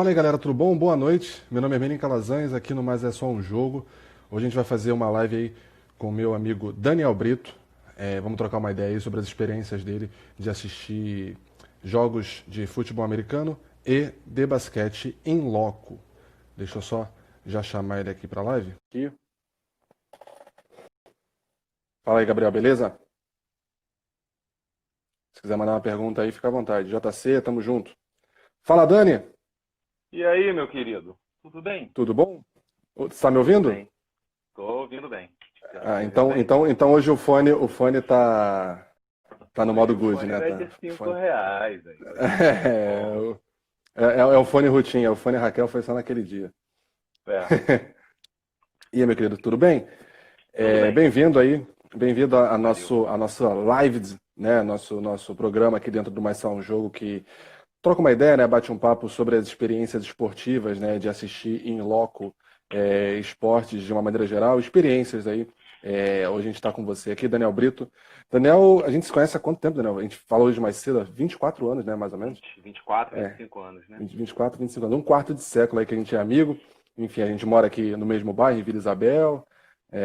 Fala aí galera, tudo bom? Boa noite. Meu nome é Menin Calazans, aqui no Mais É Só Um Jogo. Hoje a gente vai fazer uma live aí com o meu amigo Daniel Brito. Vamos trocar uma ideia aí sobre as experiências dele de assistir jogos de futebol americano e de basquete em loco. Deixa eu só já chamar ele aqui pra live. Aqui. Fala aí, Gabriel, beleza? Se quiser mandar uma pergunta aí, fica à vontade. JC, tamo junto. Fala, Dani. E aí, meu querido? Tudo bem? Tudo bom? Você tá me Tudo ouvindo? bem. Tô ouvindo bem. Você tá Ah, me ouvindo então, bem? então, então hoje o fone tá no modo Hoje o good, fone né? vai Tá, de o cinco fone. reais aí. Hoje vai ser É, bom. é o fone Rutinha, o fone Raquel foi só naquele dia. É, E aí, meu querido, tudo bem? tudo bem. Bem-vindo aí, bem-vindo Valeu. a nossa live, né? Nosso programa aqui dentro do Mais Só Um Jogo que troca uma ideia, né? Bate um papo sobre as experiências esportivas, né? De assistir em loco esportes de uma maneira geral, experiências aí. Hoje a gente está com você aqui, Daniel Brito. Daniel, a gente se conhece há quanto tempo, Daniel? A gente falou hoje mais cedo, há 24 anos, né? Mais ou menos. 24, É, 25 anos, né? 24, 25 anos. Um quarto de século aí que a gente é amigo. Enfim, a gente mora aqui no mesmo bairro, em Vila Isabel,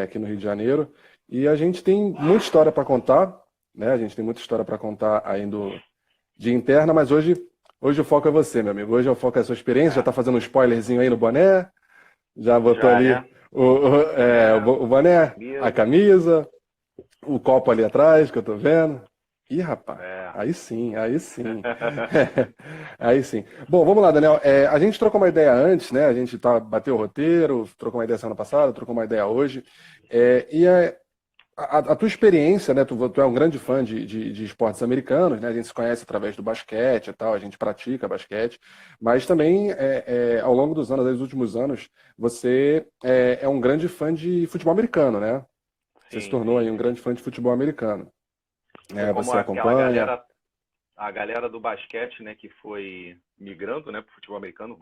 aqui no Rio de Janeiro. E a gente tem muita história para contar, né? A gente tem muita história para contar aí de interna, mas hoje o foco é você, meu amigo. Hoje o foco é a sua experiência. Já É, tá fazendo um spoilerzinho aí no boné, já botou já, ali né? Boné, o boné, a camisa. camisa, o copo ali atrás que eu tô vendo. Ih, rapaz, É. aí sim, aí sim. Aí sim. Bom, vamos lá, Daniel. A gente trocou uma ideia antes, né? A gente bateu o roteiro, trocou uma ideia semana passada, trocou uma ideia hoje. A tua experiência, né? Tu é um grande fã de esportes americanos, né? A gente se conhece através do basquete e tal, a gente pratica basquete, mas também ao longo dos anos, dos últimos anos, você é um grande fã de futebol americano, né? Você se Sim, tornou sim, aí um sim. grande fã de futebol americano. Como Você aquela acompanha? galera do basquete, né, que foi migrando, né, pro futebol americano,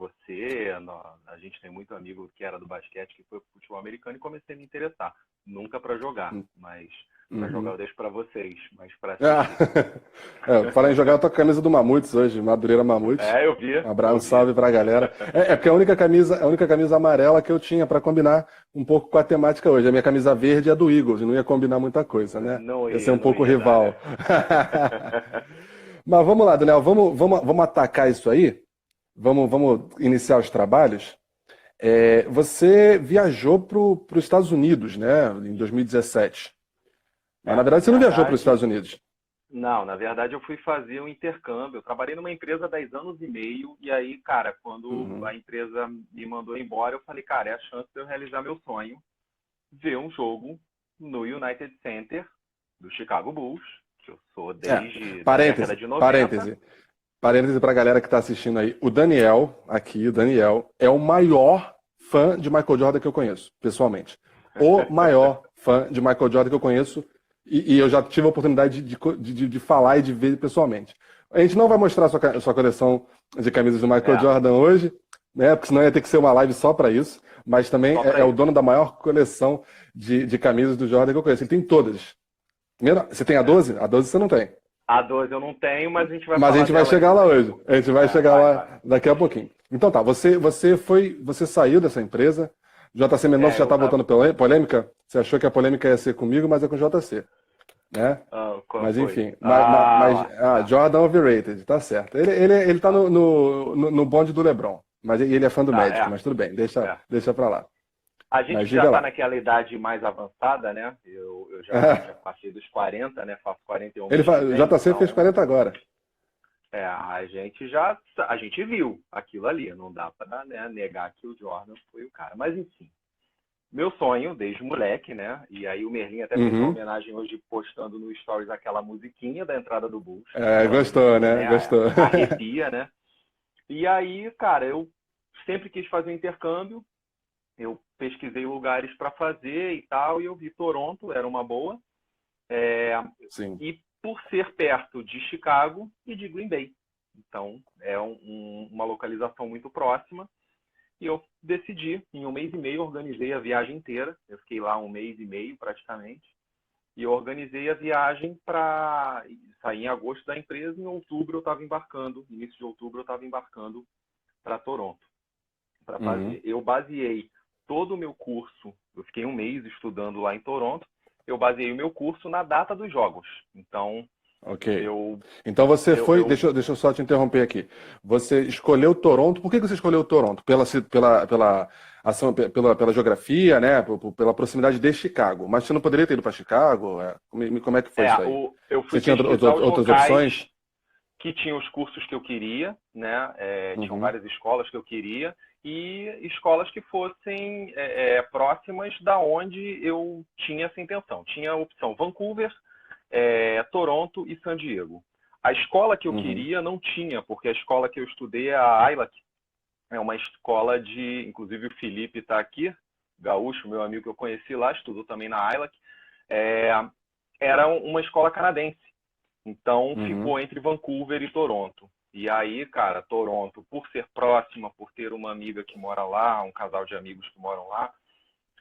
a gente tem muito amigo que era do basquete que foi pro futebol americano e comecei a me interessar. Nunca para jogar, mas para jogar Uhum. eu deixo para vocês, mas para Ah, assistir. falar em jogar, eu tô com a camisa do Mamutes hoje, Madureira Mamute. É, eu vi, Um eu vi. salve pra galera. Porque a única camisa amarela que eu tinha pra combinar um pouco com a temática hoje. A minha camisa verde é do Eagles, e não ia combinar muita coisa, né? Ia ser um Não pouco ia dar, rival. né? Mas vamos lá, Daniel, vamos atacar isso aí? Vamos iniciar os trabalhos? Você viajou para os Estados Unidos, né, em 2017. Mas na Na verdade você não viajou para os verdade, Estados Unidos. não, na verdade eu fui fazer um intercâmbio. Eu trabalhei numa empresa há 10 anos e meio, e aí, cara, quando Uhum. a empresa me mandou embora, eu falei, cara, é a chance de eu realizar meu sonho, ver um jogo no United Center do Chicago Bulls, que eu sou É, desde da década parêntese, de 90. parêntese. Parêntese para a galera que está assistindo aí. O Daniel, é o maior fã de Michael Jordan que eu conheço, pessoalmente. O maior fã de Michael Jordan que eu conheço, e eu já tive a oportunidade de falar e de ver pessoalmente. A gente não vai mostrar a sua coleção de camisas do Michael É, Jordan hoje, né? Porque senão ia ter que ser uma live só para isso. Mas também só pra é o isso. dono da maior coleção de camisas do Jordan que eu conheço. Ele tem todas. Você tem a É. 12? A 12 você não tem. A 12 eu não tenho, mas a gente vai Mas a falar gente vai dela aí chegar lá daqui a hoje. A pouquinho. gente vai É, chegar vai. lá daqui a pouquinho. Então tá, você saiu dessa empresa. JC Mendonça É, já eu tá tava. voltando polêmica. Você achou que a polêmica ia ser comigo, mas é com JC, né? Ah, qual Mas foi? enfim, Ah, lá, tá. Jordan overrated, tá certo. Ele tá Tá, no bonde do LeBron, mas ele é fã do tá, Magic, mas tudo bem, é. deixa pra lá. A gente Mas que já diga está lá. naquela idade mais avançada, né? Eu já passei dos 40, né? Faço 41 mês que O vem, JC fez então 40 agora. a gente viu aquilo ali. Não dá para, né, negar que o Jordan foi o cara. Mas enfim, meu sonho desde moleque, né? E aí o Merlin até fez uma Uhum. homenagem hoje postando no Stories aquela musiquinha da entrada do Bulls, aquela Gostou, musiquinha, né? né? Gostou. Arrepia, né? E aí, cara, eu sempre quis fazer um intercâmbio. Eu pesquisei lugares para fazer e tal, e eu vi Toronto, era uma boa. É, Sim. e por ser perto de Chicago e de Green Bay. Então, é uma localização muito próxima. E eu decidi, em um mês e meio, organizei a viagem inteira. Eu fiquei lá um mês e meio, praticamente. E eu organizei a viagem para sair em agosto da empresa. Em outubro eu estava embarcando, início de outubro eu estava embarcando para Toronto. para Uhum. fazer. Eu baseei todo o meu curso, eu fiquei um mês estudando lá em Toronto, eu baseei o meu curso na data dos jogos. Então, Ok. eu, Então você foi, eu deixa eu só te interromper aqui. Você escolheu Toronto. Por que você escolheu Toronto? Pela ação, pela geografia, né? Pela proximidade de Chicago. Mas você não poderia ter ido para Chicago? Como é que foi isso aí? eu fui Você tinha pesquisar os outras locais opções? que tinham os cursos que eu queria, né? Tinham Uhum, várias escolas que eu queria e escolas que fossem próximas da onde eu tinha essa intenção. Tinha a opção Vancouver, Toronto e San Diego. A escola que eu uhum, queria não tinha, porque a escola que eu estudei é a ILAC, é uma escola de, inclusive o Felipe está aqui, gaúcho, meu amigo que eu conheci lá, estudou também na ILAC, é, era uma escola canadense. Então uhum, ficou entre Vancouver e Toronto. E aí, cara, Toronto, por ser próxima, por ter uma amiga que mora lá, um casal de amigos que moram lá,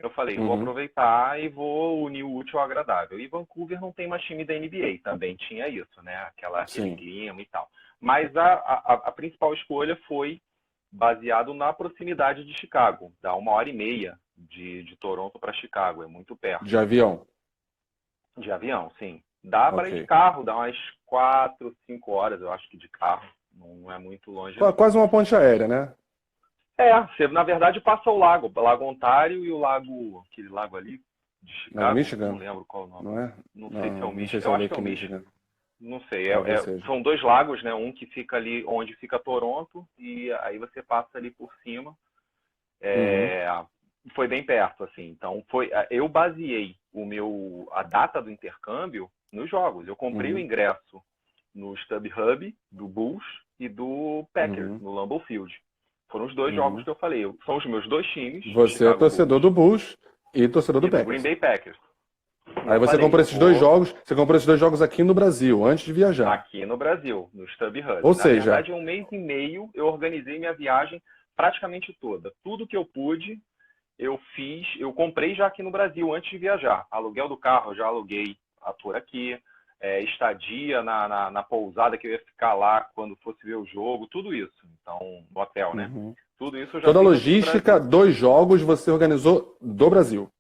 eu falei, vou uhum. aproveitar e vou unir o útil ao agradável. E Vancouver não tem mais time da NBA, também tinha isso, né? Aquele Sim. clima e tal. Mas a principal escolha foi baseado na proximidade de Chicago. Dá 1h30 de Toronto para Chicago, é muito De perto. avião. De avião, sim. Dá para ir de Ok. carro, dá umas 4, 5 horas, eu acho que de carro. Não é muito longe, não. Quase uma ponte aérea, né? Você na verdade passa o Lago Ontário e o lago, aquele lago ali de Lá no Chicago, não Michigan? lembro qual o nome. Não é? Não sei se é o Não sei Michigan. se é Eu o acho que é Lake o Michigan. Michigan. Não sei. Talvez seja. São dois lagos, né? Um que fica ali onde fica Toronto e aí você passa ali por cima. Uhum, É, foi bem perto, assim. Então eu baseei a data do intercâmbio nos jogos. Eu comprei o uhum, ingresso no StubHub do Bulls e do Packers uhum, no Lambeau Field. Foram os dois jogos uhum. que eu falei. São os meus dois times, o Você é Chicago Bulls torcedor do Bulls e torcedor do e do Green Packers. Bay Packers. E Aí eu você falei, comprou eu esses dois vou jogos, você comprou esses dois jogos aqui no Brasil, antes de viajar. aqui no Brasil, no Ou StubHub. Na seja, verdade, em um mês e meio eu organizei minha viagem praticamente toda. Tudo que eu pude, eu comprei já aqui no Brasil antes de viajar. Aluguel do carro, eu já aluguei por aqui. Estadia na pousada que eu ia ficar lá quando fosse ver o jogo, tudo isso. Então, no hotel, né? uhum, Tudo isso eu já toda a fiz aqui no logística Brasil. dos jogos você organizou do Brasil.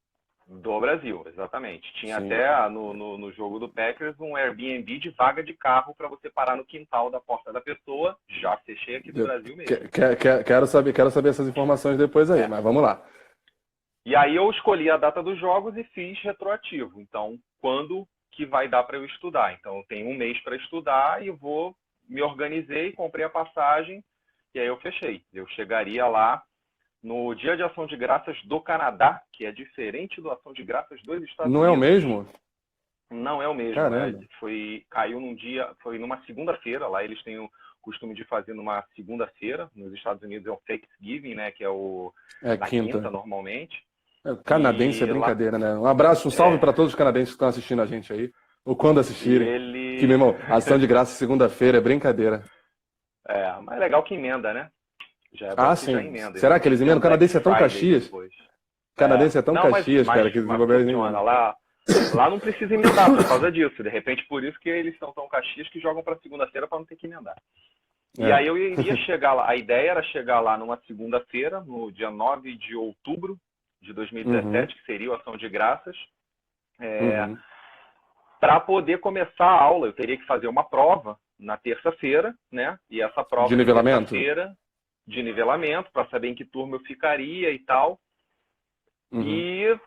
Do Brasil, exatamente. Tinha Sim. até no jogo do Packers um Airbnb de vaga de carro para você parar no quintal da porta da pessoa. Já fechei aqui do Brasil mesmo. Quero saber essas informações depois aí, É. mas vamos lá. E aí eu escolhi a data dos jogos e fiz retroativo. Então, quando que vai dar para eu estudar? Então, eu tenho um mês para estudar e me organizei, comprei a passagem e aí eu fechei. Eu chegaria lá no Dia de Ação de Graças do Canadá, que é diferente do Ação de Graças dos Estados Não é o Unidos. mesmo? Não é o mesmo. Caramba. Caiu num dia, foi numa segunda-feira. Lá eles têm o costume de fazer numa segunda-feira. Nos Estados Unidos é o Thanksgiving, né? Que é É na quinta, quinta. normalmente. Canadense é E lá, brincadeira, né? Um abraço, um salve é, para todos os canadenses que estão assistindo a gente aí, ou quando e assistirem. Que, ele, meu irmão, ação de graça segunda-feira é brincadeira. mas é legal que emenda, né? Já é bom Ah, que já sim. emenda. Será que eles Tem emendam? um O Black canadense é tão Friday Caxias. depois. O canadense é tão Não, Caxias, cara, que mas desenvolveu eles funciona. emendam. Lá não precisa emendar por causa disso. De repente, por isso que eles são tão caxias que jogam para segunda-feira para não ter que emendar. E É. aí eu iria chegar lá. A ideia era chegar lá numa segunda-feira, no dia 9 de outubro de Uhum, 2017, que seria a Ação de Graças, uhum. para poder começar a aula. Eu teria que fazer uma prova na terça-feira, né? E essa De prova de nivelamento? terça-feira de nivelamento, para saber em que turma eu ficaria e tal. Uhum. E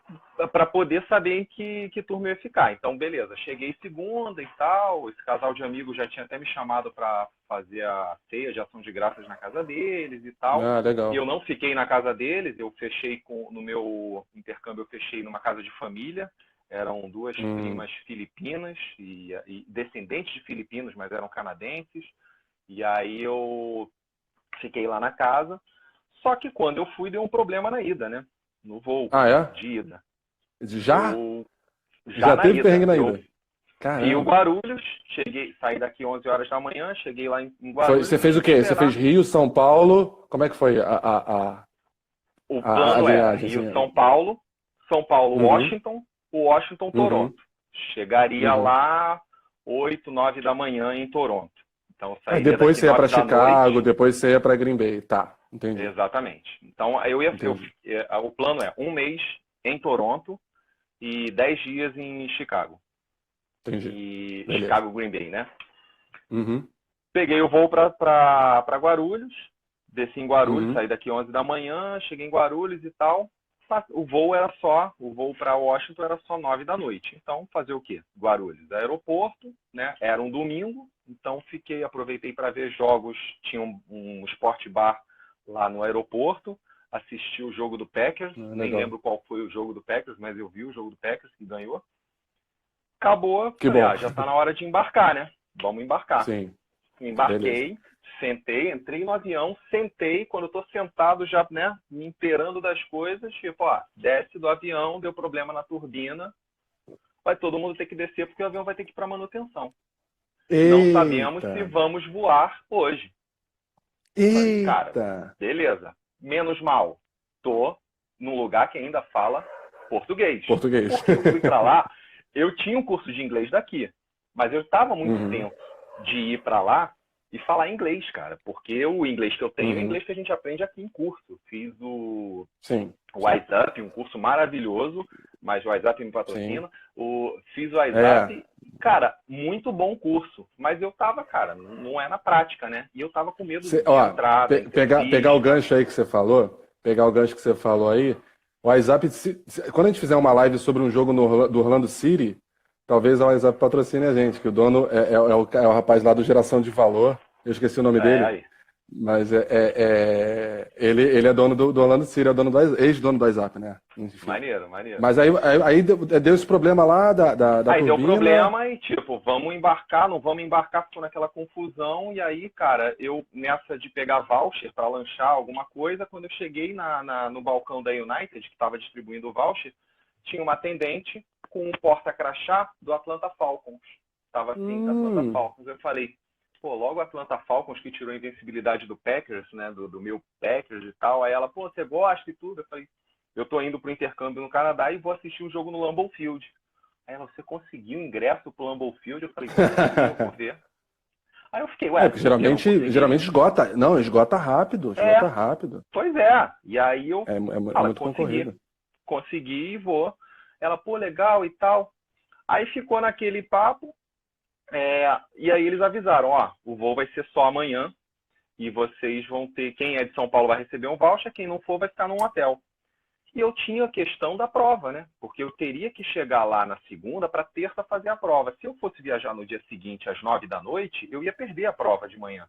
para poder saber em que turma eu ia ficar. Então, beleza, cheguei segunda e tal. Esse casal de amigos já tinha até me chamado para fazer a ceia de ação de graças na casa deles e tal. Ah, E legal. eu não fiquei na casa deles, eu fechei no meu intercâmbio, eu fechei numa casa de família. Eram duas Hum. primas filipinas e descendentes de filipinos, mas eram canadenses. E aí eu fiquei lá na casa. Só que quando eu fui, deu um problema na ida, né? No voo Ah, é? de ida. Já? Eu já Já na teve perrengue ida, na eu ida? vi o Caramba. Guarulhos, saí daqui 11 horas da manhã, cheguei lá em Guarulhos Você e fez tinha o que quê? Você fez esperar. Rio, São Paulo? Como é que foi O a plano era viagem, assim? Rio, São Paulo, Uhum, Washington, Washington, uhum, Toronto. Chegaria uhum. lá 8, 9 da manhã em Toronto. Então Aí sairia depois daqui você ia para 9 da noite. Chicago, depois você ia para Green Bay. Tá. Entendi. Exatamente. Então, o plano é 1 mês em Toronto e 10 dias em Chicago. Entendi. E Beleza. Chicago, Green Bay, né? Uhum. Peguei o voo para Guarulhos, desci em Guarulhos, Uhum. saí daqui 11 da manhã, cheguei em Guarulhos e tal. O voo para Washington era só 9 da noite. Então, fazer o quê? Guarulhos, aeroporto, né? Era um domingo, então aproveitei para ver jogos, tinha um Sport Bar lá no aeroporto, assisti o jogo do Packers, nem Legal. lembro qual foi o jogo do Packers, mas eu vi o jogo do Packers que ganhou. Acabou, Que falei, bom. já tá na hora de embarcar, né? Vamos embarcar. Sim. Embarquei, sentei, entrei no avião, sentei, quando eu tô sentado já, né, me inteirando das coisas, tipo, desce do avião, deu problema na turbina, vai todo mundo ter que descer porque o avião vai ter que ir para manutenção. Não sabemos se vamos voar hoje. Falei, cara, beleza, menos mal, tô num lugar que ainda fala português. Porque eu fui para lá, eu tinha um curso de inglês daqui, mas eu estava muito tempo de ir para lá e falar inglês, cara, porque o inglês que eu tenho é o inglês que a gente aprende aqui em curso. Fiz o WhatsApp, um curso maravilhoso, mas o WhatsApp me patrocina. Fiz o WhatsApp, cara, muito bom curso, mas eu tava, cara, não é na prática, né? E eu tava com medo de entrar. Pegar o gancho aí que você falou, aí, o WhatsApp, quando a gente fizer uma live sobre um jogo do Orlando City, talvez a WhatsApp patrocine a gente, que o dono é o rapaz lá do Geração de Valor, eu esqueci o nome dele, aí. mas ele é dono do Orlando City, é ex-dono do WhatsApp, né? Enfim. Maneiro. Mas aí deu esse problema lá da aí turbina. Deu problema e tipo, vamos embarcar, não vamos embarcar, ficou naquela confusão, e aí, cara, eu nessa de pegar voucher para lanchar alguma coisa, quando eu cheguei no balcão da United, que estava distribuindo o voucher, tinha uma atendente com um porta-crachá do Atlanta Falcons. Tava assim, Atlanta Falcons. Eu falei, logo o Atlanta Falcons que tirou a invencibilidade do Packers, né, do meu Packers e tal. Aí ela, você gosta e tudo? Eu falei, eu tô indo pro intercâmbio no Canadá e vou assistir um jogo no Lambeau Field. Aí ela, você conseguiu ingresso pro Lambeau Field? Eu falei, eu vou ver. Aí eu fiquei, porque geralmente esgota. Não, esgota rápido. Pois é. E aí eu é muito concorrido. Consegui e vou. Ela, legal e tal. Aí ficou naquele papo. E aí eles avisaram, o voo vai ser só amanhã e vocês vão ter, quem é de São Paulo vai receber um voucher, quem não for vai ficar num hotel. E eu tinha a questão da prova, né? Porque eu teria que chegar lá na segunda para terça fazer a prova. Se eu fosse viajar no dia seguinte às 9 da noite, eu ia perder a prova de manhã.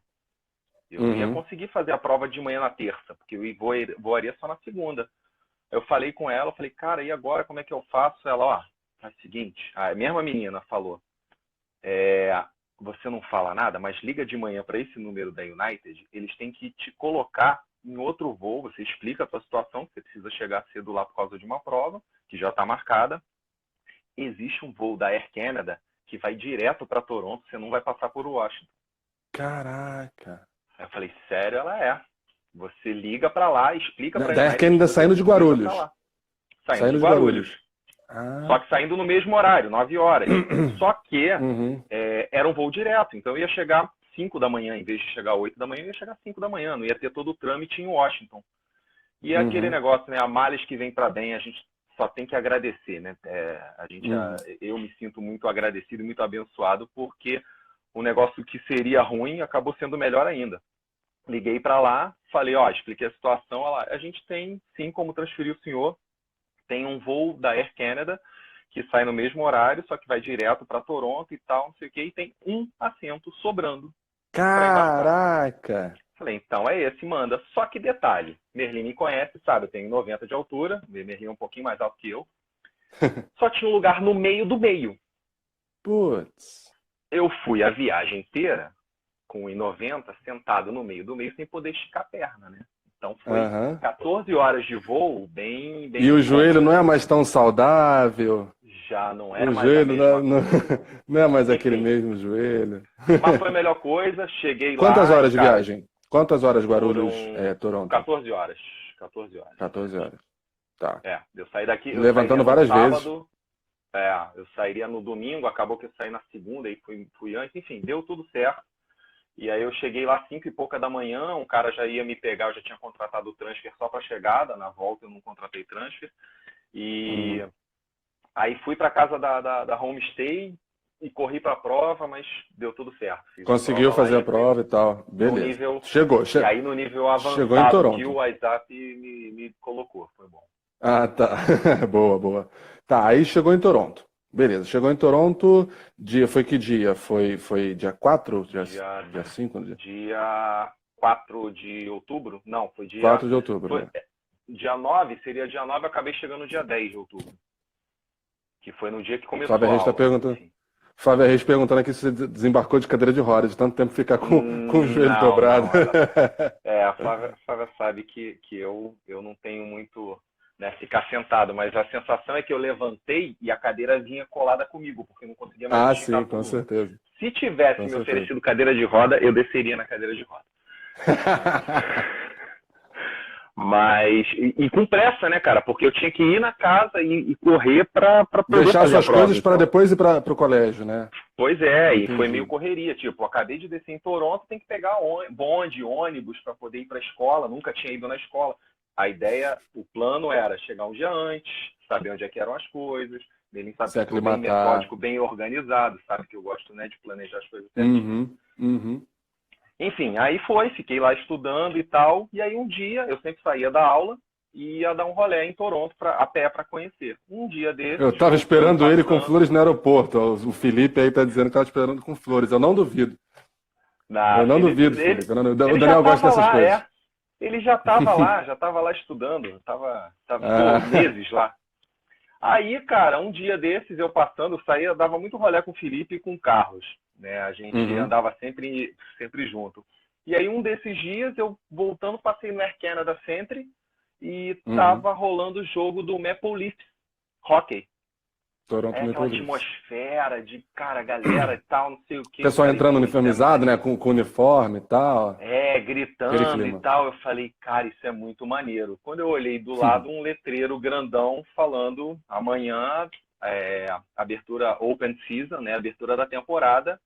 Eu não ia conseguir fazer a prova de manhã na terça, porque eu voaria só na segunda. Eu falei com ela, cara, e agora como é que eu faço? Ela, é o seguinte, a mesma menina falou, você não fala nada, mas liga de manhã para esse número da United, eles têm que te colocar em outro voo, você explica a sua situação, que você precisa chegar cedo lá por causa de uma prova, que já está marcada. Existe um voo da Air Canada que vai direto para Toronto, você não vai passar por Washington. Caraca! Aí eu falei, sério? Ela é. Você liga para lá, explica para Da Air Canada saindo de Guarulhos. Saindo de Guarulhos. Só que saindo no mesmo horário, 9 horas. Só que era um voo direto, então eu ia chegar 5 da manhã, em vez de chegar 8 da manhã, eu ia chegar 5 da manhã, não ia ter todo o trâmite em Washington. E aquele negócio, né, a males que vem para bem, a gente só tem que agradecer, né? Eu me sinto muito agradecido e muito abençoado, porque o negócio que seria ruim acabou sendo melhor ainda. Liguei para lá, falei, expliquei a situação, a gente tem sim como transferir o senhor, tem um voo da Air Canada que sai no mesmo horário, só que vai direto para Toronto e tal, não sei o que, e tem um assento sobrando. Caraca! Falei, então é esse, manda. Só que detalhe, Merlin me conhece, sabe, eu tenho 90 de altura, Merlin é um pouquinho mais alto que eu, só tinha um lugar no meio do meio. Putz! Eu fui a viagem inteira com 1,90 sentado no meio do meio sem poder esticar a perna, né? Então foi 14 horas de voo, bem e o joelho não é mais tão saudável? Já não era mais a mesma não é mais aquele mesmo joelho. Mas foi a melhor coisa, cheguei lá... Quantas horas de viagem? Quantas horas Guarulhos, Toronto? 14 horas. 14 horas. Tá. Eu saí daqui... Levantando várias vezes. Eu sairia no domingo, acabou que eu saí na segunda e fui antes. Enfim, deu tudo certo. E aí eu cheguei lá 5 e pouca da manhã, um cara já ia me pegar, eu já tinha contratado o transfer só para chegada, na volta eu não contratei transfer. E aí fui para casa da homestay e corri para a prova, mas deu tudo certo. Fiz a Conseguiu prova lá fazer e a entrei prova e tal. no Beleza. nível. Chegou, E aí no nível chegou em avançado que o Toronto. WhatsApp me colocou. Foi bom. Ah, tá. Boa, boa. Tá, aí chegou em Toronto. Beleza, chegou em Toronto, foi que dia? Foi dia 4? Dia, Dia 5? dia 4 de outubro? Não, foi dia. 4 de outubro, Foi, né? dia 9, seria dia 9, eu acabei chegando no dia 10 de outubro. Que foi no dia que Flávia começou a Reis está aula, mas perguntando. enfim. Flávia Reis perguntando aqui se você desembarcou de cadeira de rodas, de tanto tempo ficar com o joelho Não, dobrado. não. A Flávia sabe que eu não tenho muito, né, ficar sentado, mas a sensação é que eu levantei e a cadeira vinha colada comigo, porque eu não conseguia mais Ah, esticar a sim, com coluna. certeza. Se tivesse Com me certeza. oferecido cadeira de roda, eu desceria na cadeira de roda. Mas, e com pressa, né, cara? Porque eu tinha que ir na casa e correr para poder Deixar fazer a suas prova. coisas para Então, depois ir para o colégio, né? pois é, e foi meio Entendi. correria. Tipo, acabei de descer em Toronto, tem que pegar bonde, ônibus para poder ir para a escola. Nunca tinha ido na escola. A ideia, o plano era chegar um dia antes, saber onde é que eram as coisas. Ele sabe Se que sou bem aclimatar. metódico, bem organizado, sabe que eu gosto, né, de planejar as coisas certinho. Uhum. Enfim, aí fiquei lá estudando e tal. E aí um dia eu sempre saía da aula e ia dar um rolê em Toronto a pé para conhecer. Um dia Eu desses, estava voltando, esperando ele com passando. flores no aeroporto. Ó. O Felipe aí tá dizendo que estava esperando com flores. Eu não duvido. Eu Na não Felipe, duvido, Felipe. O ele já Daniel gosta estava dessas lá, coisas. Ele já estava lá estudando, pô, Ah, meses lá. Aí, cara, um dia desses eu passando, eu saía, dava muito rolê com o Felipe e com o Carlos, né? A gente uhum, andava sempre junto. E aí um desses dias eu voltando, passei no Air Canada Century e uhum. tava rolando o jogo do Maple Leafs Hockey. Toronto É aquela Maple Leafs. atmosfera de, cara, galera e tal, não sei o que. Eu Pessoal falei, entrando pô, isso é uniformizado, né? maneiro. Com uniforme e tal. Aquele Gritando e clima. tal. Eu falei, cara, isso é muito maneiro. Quando eu olhei do lado, um letreiro grandão falando amanhã, abertura Open Season, né? Abertura da temporada,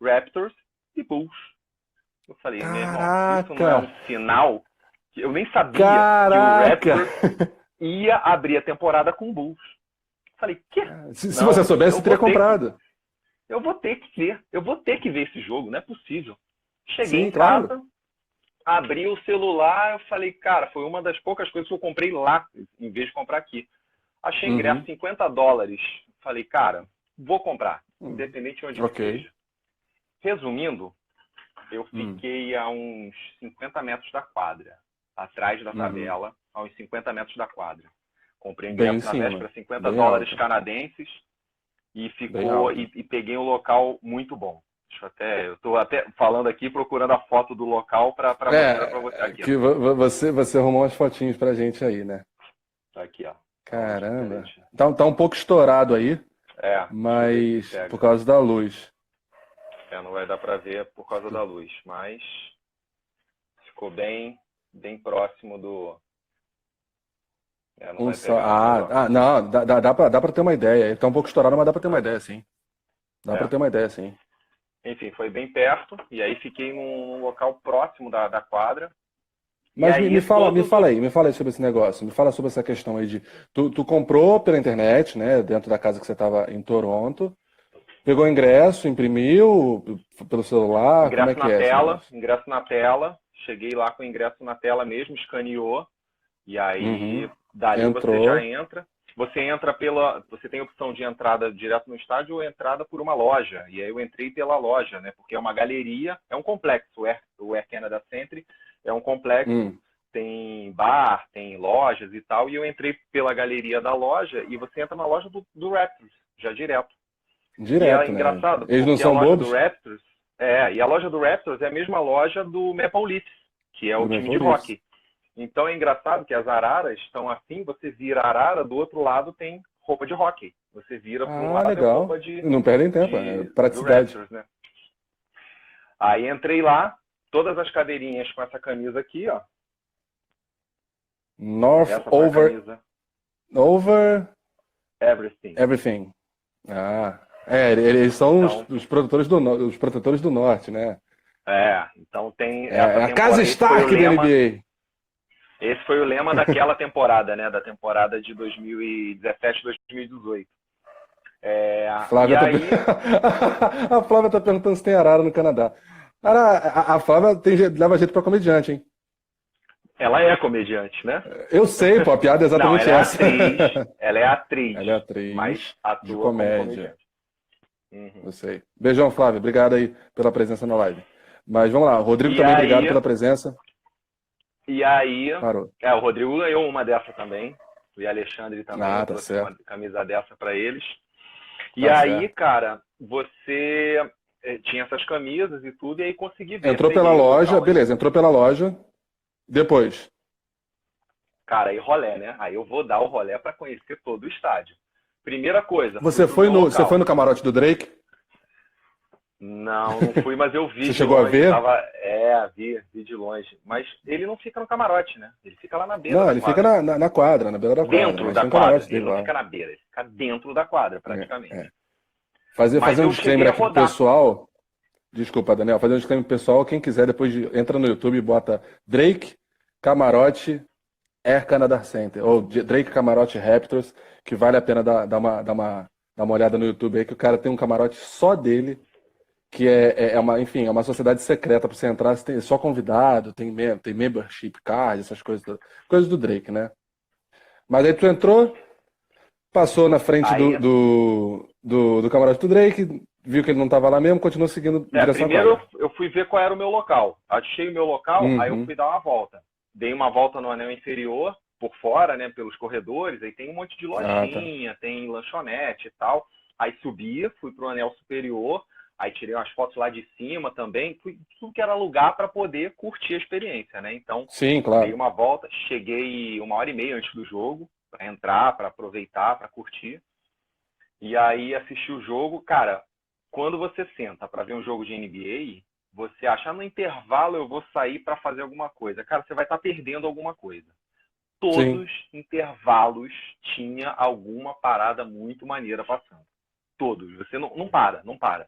Raptors e Bulls. Eu falei, meu irmão, se isso não é um Caraca! sinal, que eu nem sabia que o Caraca! Raptors ia abrir a temporada com o Bulls. Eu falei, quê? Se você Não, soubesse, você teria comprado. eu vou ter que ver. Eu vou ter que ver esse jogo, não é possível. Cheguei em Sim, claro. casa, abri o celular, eu falei, cara, foi uma das poucas coisas que eu comprei lá, em vez de comprar aqui. Achei ingresso Uhum. $50. Falei, cara, vou comprar, independente de onde que Ok. seja. Resumindo, eu Hum. fiquei a uns 50 metros da quadra, atrás da Uhum. tabela, a uns 50 metros da quadra. Comprei Bem em ingresso na cima. véspera, 50 Bem dólares alto. canadenses, e Bem ficou alto. e peguei um local muito bom. Eu estou até falando aqui, procurando a foto do local para mostrar para você. Aqui, ó. Que você arrumou umas fotinhas pra gente aí, né? Tá aqui, ó. Vamos ver se a Caramba. gente... Tá um pouco estourado aí, Deixa eu ver se mas por pega. causa da luz. Não vai dar para ver por causa da luz, mas ficou bem próximo do... não vai pegar, mas ó. Não, dá pra ter uma ideia. Ele tá um pouco estourado, mas dá pra ter uma ideia, sim. Dá pra É. ter uma ideia, sim. Enfim, foi bem perto, e aí fiquei num local próximo da quadra. Mas E aí me fala aí sobre esse negócio. Me fala sobre essa questão aí de. Tu comprou pela internet, né? Dentro da casa que você estava em Toronto. Pegou ingresso, imprimiu pelo celular. Como é que é esse negócio? Ingresso na tela. Cheguei lá com o ingresso na tela mesmo, escaneou. E aí, Uhum. dali você já Entrou. entra. Você tem a opção de entrada direto no estádio ou entrada por uma loja. E aí eu entrei pela loja, né? Porque é uma galeria, é um complexo. O Air Canada Century é um complexo, Hum. tem bar, tem lojas e tal. E eu entrei pela galeria da loja e você entra na loja do Raptors, já direto. E é Direto, né? engraçado, Eles não porque a são loja do bobos? Raptors e a loja do Raptors é a mesma loja do Maple Leafs, que é o Do time de Maple Leafs. hockey. Então é engraçado que as araras estão assim, você vira a arara, do outro lado tem roupa de hockey. Você vira para um Ah, lado é legal. roupa Não perdem tempo, é do praticidade. Raptors, né? Aí entrei lá, todas as cadeirinhas com essa camisa aqui, ó. North Essa foi a over camisa Everything. everything. Eles são Então, os protetores do norte, né? Então tem É essa a casa temporada. Stark da NBA. Esse foi o lema daquela temporada, né? Da temporada de 2017, 2018. Flávia E tá... aí, A Flávia tá perguntando se tem arara no Canadá. A Flávia leva jeito pra comediante, hein? ela é comediante, né? Eu sei, pô, a piada é Não, exatamente ela é essa. atriz. Ela é atriz, Ela é mas atriz de atua como comédia. comediante. Uhum. Eu sei. Beijão, Flávia. Obrigado aí pela presença na live. Mas vamos lá. Rodrigo E também, obrigado aí, pela presença. e aí, Parou. o Rodrigo ganhou uma dessa também. E o Alexandre também, eu Tá trouxe uma certo. camisa dessa para eles. E Tá aí, certo. cara, você tinha essas camisas e tudo, e aí consegui ver. Entrou pela Peguei o loja, local aí. beleza, entrou pela loja. Depois. Cara, aí rolê, né? Aí eu vou dar o rolê para conhecer todo o estádio. Primeira coisa, fui Você pro meu você foi local. no camarote do Drake? Não fui, mas eu vi Você de chegou a longe. ver? Vi de longe. Mas ele não fica no camarote, né? Ele fica lá na beira Não, da ele fica quadra. na quadra, na beira da quadra. Dentro Mas da tem um quadra. camarote Ele dele não lá. fica na beira, ele fica dentro da quadra, É, praticamente. é. Fazer Mas um eu cheguei disclaimer a aqui pro rodar. pessoal. Desculpa, Daniel. Fazer um disclaimer pro pessoal. Quem quiser, depois entra no YouTube e bota Drake, camarote, Air Canada Center. Ou Drake Camarote Raptors, que vale a pena dar uma olhada no YouTube aí, que o cara tem um camarote só dele, que enfim, é uma sociedade secreta para você entrar, você tem só convidado, tem membership card, essas coisas, coisas do Drake, né? Mas aí tu entrou, passou na frente Aí, do camarote do Drake, viu que ele não estava lá mesmo, continuou seguindo em direção à primeiro quadra. eu fui ver qual era o meu local. Achei o meu local, aí eu Uhum. fui dar uma volta. Dei uma volta no anel inferior, por fora, né, pelos corredores, aí tem um monte de Ah, tá. lojinha, tem lanchonete e tal. Aí subia, fui pro anel superior, aí tirei umas fotos lá de cima também, fui tudo que era lugar para poder curtir a experiência, né? Então, Sim, dei claro. uma volta, cheguei 1h30 antes do jogo, para entrar, para aproveitar, para curtir. E aí assisti o jogo, cara, quando você senta para ver um jogo de NBA, você acha, no intervalo eu vou sair para fazer alguma coisa. Cara, você vai estar perdendo alguma coisa. Sim. Todos intervalos tinha alguma parada muito maneira passando. Todos. Você não para, não para.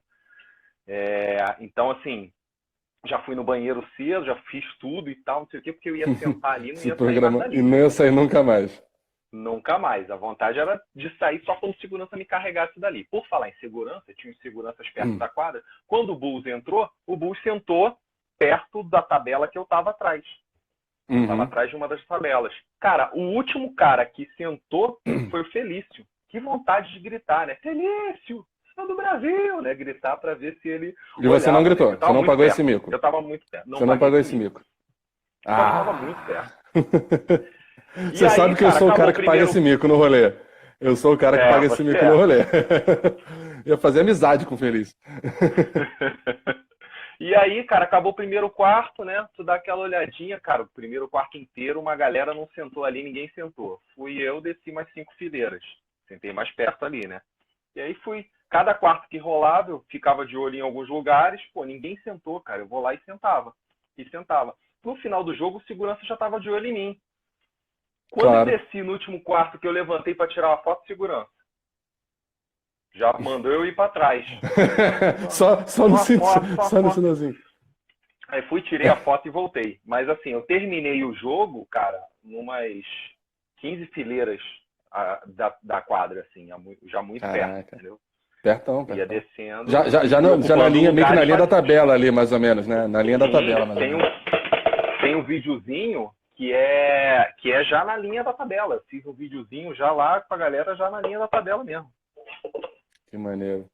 Então, assim, já fui no banheiro cedo, já fiz tudo e tal, não sei o quê, porque eu ia sentar ali e não Se ia sair mais programa e dali. não ia sair nunca mais. Nunca mais. A vontade era de sair só quando o segurança me carregasse dali. Por falar em segurança, tinha os seguranças perto da quadra. Quando o Bulls entrou, o Bulls sentou perto da tabela que eu estava atrás. Eu estava atrás de uma das tabelas. Cara, o último cara que sentou foi o Felício. Que vontade de gritar, né? Felício, é do Brasil, né? Gritar para ver se ele E você não olhava, gritou, né? você não pagou esse mico. Eu estava muito perto. Você não pagou esse mico. Só que estava muito perto. Você sabe que eu sou o cara que paga esse mico no rolê. Eu sou o cara que paga esse mico no rolê. Ia fazer amizade com o Felício. E aí, cara, acabou o primeiro quarto, né? Tu dá aquela olhadinha, cara, o primeiro quarto inteiro, uma galera não sentou ali, ninguém sentou. Fui eu, desci mais 5 fileiras. Sentei mais perto ali, né? E aí fui. Cada quarto que rolava, eu ficava de olho em alguns lugares. Pô, ninguém sentou, cara. Eu vou lá e sentava. No final do jogo, o segurança já tava de olho em mim. Quando eu desci no último quarto, que eu levantei para tirar uma foto, segurança já mandou eu ir para trás. só no sinalzinho. Aí fui, tirei a foto e voltei. Mas assim, eu terminei o jogo, cara, numas 15 fileiras da quadra, assim, já muito perto, entendeu? Pertão. Ia descendo. Já na linha, meio que na linha da tabela ali, mais ou menos, né? Na linha da tabela, mais ou menos. Tem um videozinho que é já na linha da tabela. Eu fiz um videozinho já lá com a galera já na linha da tabela mesmo. Que maneiro.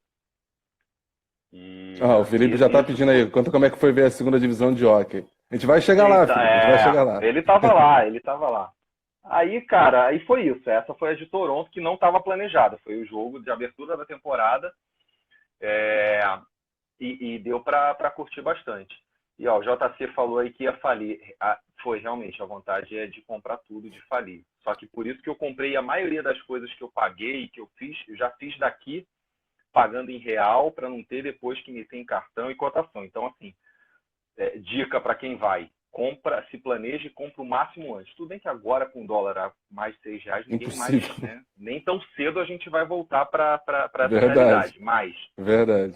O Felipe já tá pedindo aí, conta como é que foi ver a segunda divisão de hóquei. A gente vai chegar lá, Felipe, a gente vai chegar lá. Ele tava lá. Aí, cara, aí foi isso. Essa foi a de Toronto, que não estava planejada. Foi o jogo de abertura da temporada. E deu para curtir bastante. E ó, o JC falou aí que ia falir. Foi realmente, a vontade é de comprar tudo, de falir. Só que por isso que eu comprei a maioria das coisas que eu paguei, que eu já fiz daqui, pagando em real, para não ter depois que me tem cartão e cotação. Então, assim, dica para quem vai. Se planeja e compra o máximo antes. Tudo bem que agora, com o dólar a mais de R$6, ninguém mais, né? Nem tão cedo a gente vai voltar para essa realidade. Mas Verdade.